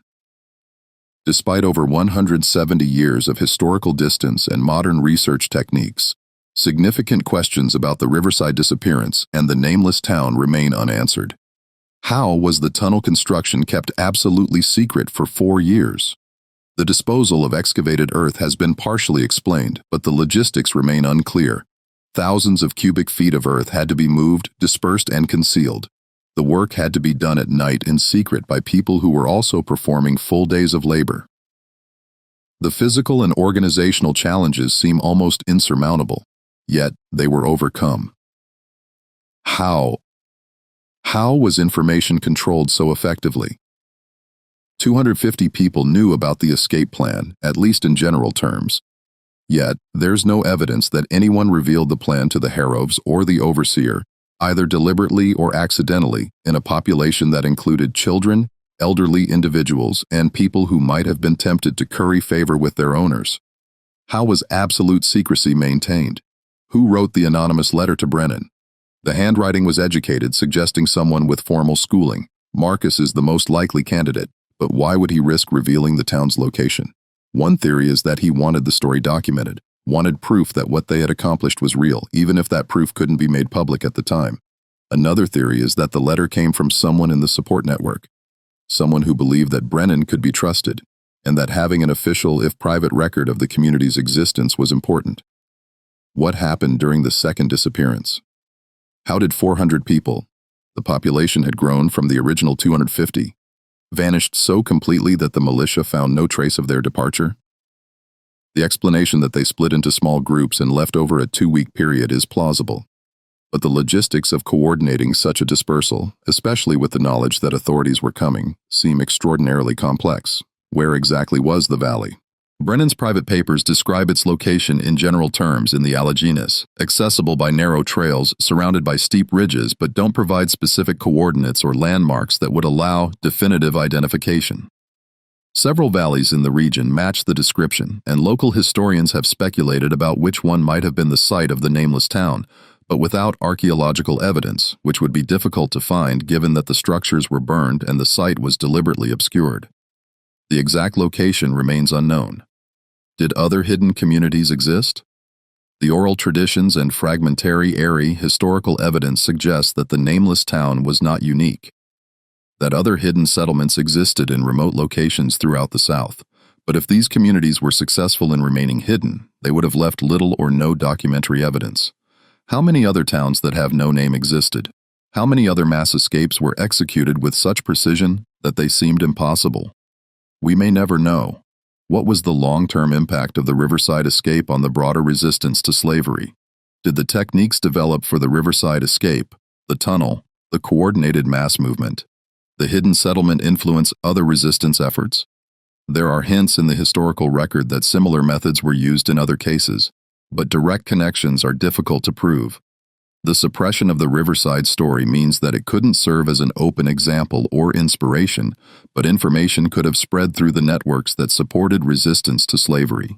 A: Despite over 170 years of historical distance and modern research techniques, significant questions about the Riverside disappearance and the nameless town remain unanswered. How was the tunnel construction kept absolutely secret for 4 years? The disposal of excavated earth has been partially explained, but the logistics remain unclear. Thousands of cubic feet of earth had to be moved, dispersed, and concealed. The work had to be done at night in secret by people who were also performing full days of labor. The physical and organizational challenges seem almost insurmountable. Yet, they were overcome. How? How was information controlled so effectively? 250 people knew about the escape plan, at least in general terms. Yet, there's no evidence that anyone revealed the plan to the Harrows or the overseer, either deliberately or accidentally, in a population that included children, elderly individuals, and people who might have been tempted to curry favor with their owners. How was absolute secrecy maintained? Who wrote the anonymous letter to Brennan? The handwriting was educated, suggesting someone with formal schooling. Marcus is the most likely candidate, but why would he risk revealing the town's location? One theory is that he wanted the story documented, wanted proof that what they had accomplished was real, even if that proof couldn't be made public at the time. Another theory is that the letter came from someone in the support network, someone who believed that Brennan could be trusted, and that having an official, if private, record of the community's existence was important. What happened during the second disappearance? How did 400 people, the population had grown from the original 250, vanished so completely that the militia found no trace of their departure? The explanation that they split into small groups and left over a 2-week period is plausible. But the logistics of coordinating such a dispersal, especially with the knowledge that authorities were coming, seem extraordinarily complex. Where exactly was the valley? Brennan's private papers describe its location in general terms in the Alleghenies, accessible by narrow trails surrounded by steep ridges, but don't provide specific coordinates or landmarks that would allow definitive identification. Several valleys in the region match the description, and local historians have speculated about which one might have been the site of the nameless town, but without archaeological evidence, which would be difficult to find given that the structures were burned and the site was deliberately obscured. The exact location remains unknown. Did other hidden communities exist? The oral traditions and fragmentary, airy, historical evidence suggest that the nameless town was not unique, that other hidden settlements existed in remote locations throughout the South. But if these communities were successful in remaining hidden, they would have left little or no documentary evidence. How many other towns that have no name existed? How many other mass escapes were executed with such precision that they seemed impossible? We may never know. What was the long-term impact of the Riverside escape on the broader resistance to slavery? Did the techniques developed for the Riverside escape, the tunnel, the coordinated mass movement, the hidden settlement influence other resistance efforts? There are hints in the historical record that similar methods were used in other cases, but direct connections are difficult to prove. The suppression of the Riverside story means that it couldn't serve as an open example or inspiration, but information could have spread through the networks that supported resistance to slavery.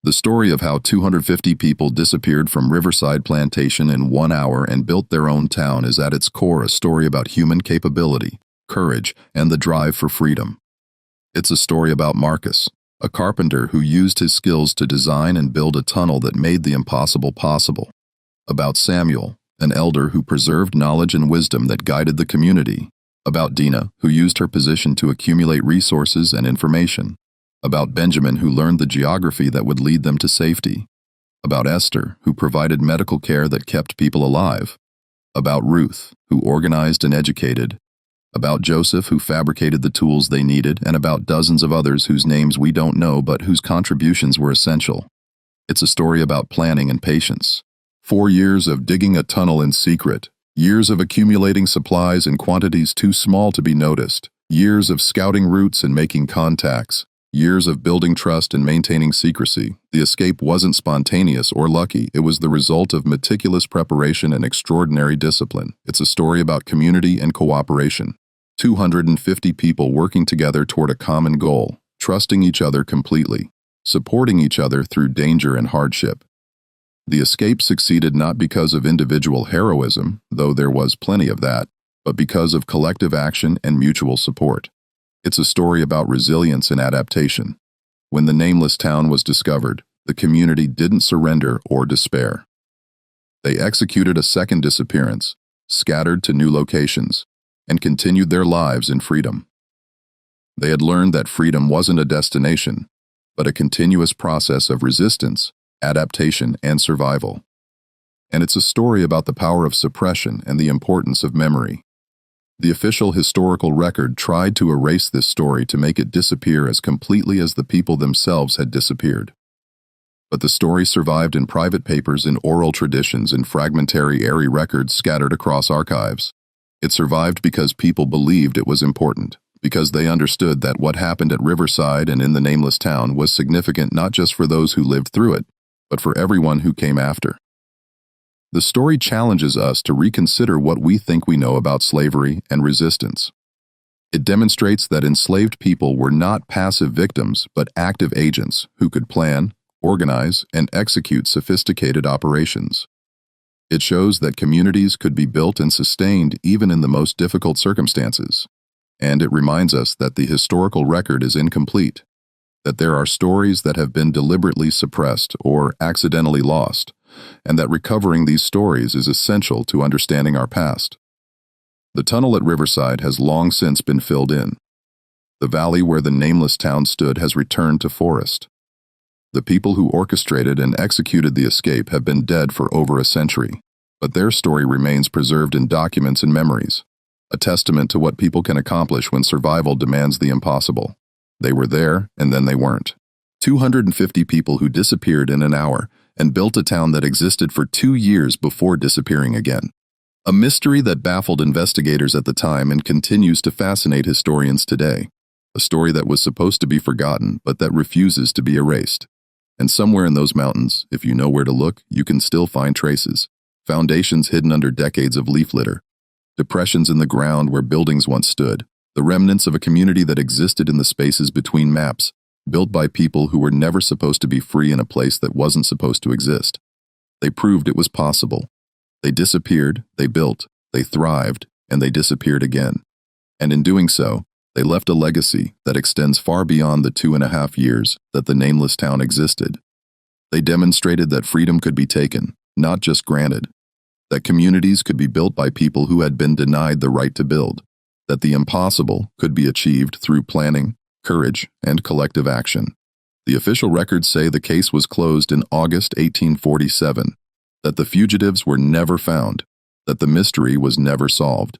A: The story of how 250 people disappeared from Riverside Plantation in 1 hour and built their own town is at its core a story about human capability, courage, and the drive for freedom. It's a story about Marcus, a carpenter who used his skills to design and build a tunnel that made the impossible possible. About Samuel, an elder who preserved knowledge and wisdom that guided the community. About Dina, who used her position to accumulate resources and information. About Benjamin, who learned the geography that would lead them to safety. About Esther, who provided medical care that kept people alive. About Ruth, who organized and educated. About Joseph, who fabricated the tools they needed, and about dozens of others whose names we don't know but whose contributions were essential. It's a story about planning and patience. 4 years of digging a tunnel in secret, years of accumulating supplies in quantities too small to be noticed, years of scouting routes and making contacts, years of building trust and maintaining secrecy. The escape wasn't spontaneous or lucky, it was the result of meticulous preparation and extraordinary discipline. It's a story about community and cooperation. 250 people working together toward a common goal, trusting each other completely, supporting each other through danger and hardship. The escape succeeded not because of individual heroism, though there was plenty of that, but because of collective action and mutual support. It's a story about resilience and adaptation. When the nameless town was discovered, the community didn't surrender or despair. They executed a second disappearance, scattered to new locations, and continued their lives in freedom. They had learned that freedom wasn't a destination, but a continuous process of resistance, adaptation, and survival. And it's a story about the power of suppression and the importance of memory. The official historical record tried to erase this story to make it disappear as completely as the people themselves had disappeared. But the story survived in private papers, in oral traditions, in fragmentary, airy records scattered across archives. It survived because people believed it was important, because they understood that what happened at Riverside and in the nameless town was significant not just for those who lived through it, but for everyone who came after. The story challenges us to reconsider what we think we know about slavery and resistance. It demonstrates that enslaved people were not passive victims, but active agents who could plan, organize, and execute sophisticated operations. It shows that communities could be built and sustained even in the most difficult circumstances. And it reminds us that the historical record is incomplete, that there are stories that have been deliberately suppressed or accidentally lost, and that recovering these stories is essential to understanding our past. The tunnel at Riverside has long since been filled in. The valley where the nameless town stood has returned to forest. The people who orchestrated and executed the escape have been dead for over a century, but their story remains preserved in documents and memories, a testament to what people can accomplish when survival demands the impossible. They were there, and then they weren't. 250 people who disappeared in an hour, and built a town that existed for 2 years before disappearing again. A mystery that baffled investigators at the time and continues to fascinate historians today. A story that was supposed to be forgotten, but that refuses to be erased. And somewhere in those mountains, if you know where to look, you can still find traces. Foundations hidden under decades of leaf litter. Depressions in the ground where buildings once stood. The remnants of a community that existed in the spaces between maps, built by people who were never supposed to be free in a place that wasn't supposed to exist. They proved it was possible. They disappeared, they built, they thrived, and they disappeared again. And in doing so, they left a legacy that extends far beyond the 2.5 years that the nameless town existed. They demonstrated that freedom could be taken, not just granted. That communities could be built by people who had been denied the right to build. That the impossible could be achieved through planning, courage, and collective action. The official records say the case was closed in August 1847. That the fugitives were never found, that the mystery was never solved.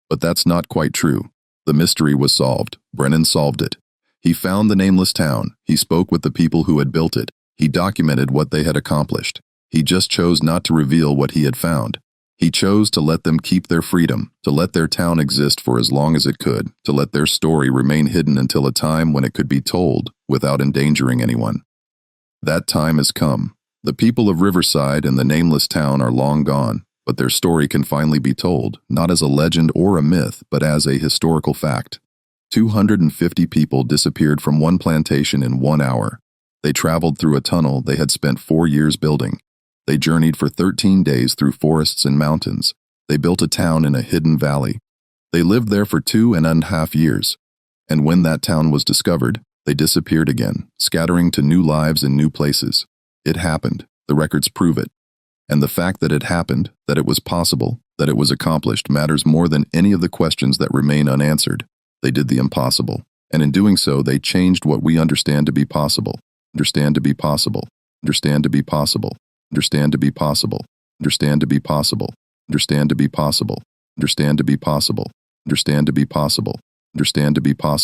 A: But that's not quite true. The mystery was solved. Brennan solved it. He found the nameless town. He spoke with the people who had built it. He documented what they had accomplished. He just chose not to reveal what he had found. He chose to let them keep their freedom, to let their town exist for as long as it could, to let their story remain hidden until a time when it could be told without endangering anyone. That time has come. The people of Riverside and the nameless town are long gone, but their story can finally be told, not as a legend or a myth, but as a historical fact. 250 people disappeared from one plantation in 1 hour. They traveled through a tunnel they had spent 4 years building. They journeyed for 13 days through forests and mountains. They built a town in a hidden valley. They lived there for 2.5 years. And when that town was discovered, they disappeared again, scattering to new lives in new places. It happened. The records prove it. And the fact that it happened, that it was possible, that it was accomplished matters more than any of the questions that remain unanswered. They did the impossible. And in doing so, they changed what we understand to be possible. Understand to be possible. Understand to be possible. Understand to be possible. Understand to be possible. Understand to be possible. Understand to be possible. Understand to be possible. Understand to be possible.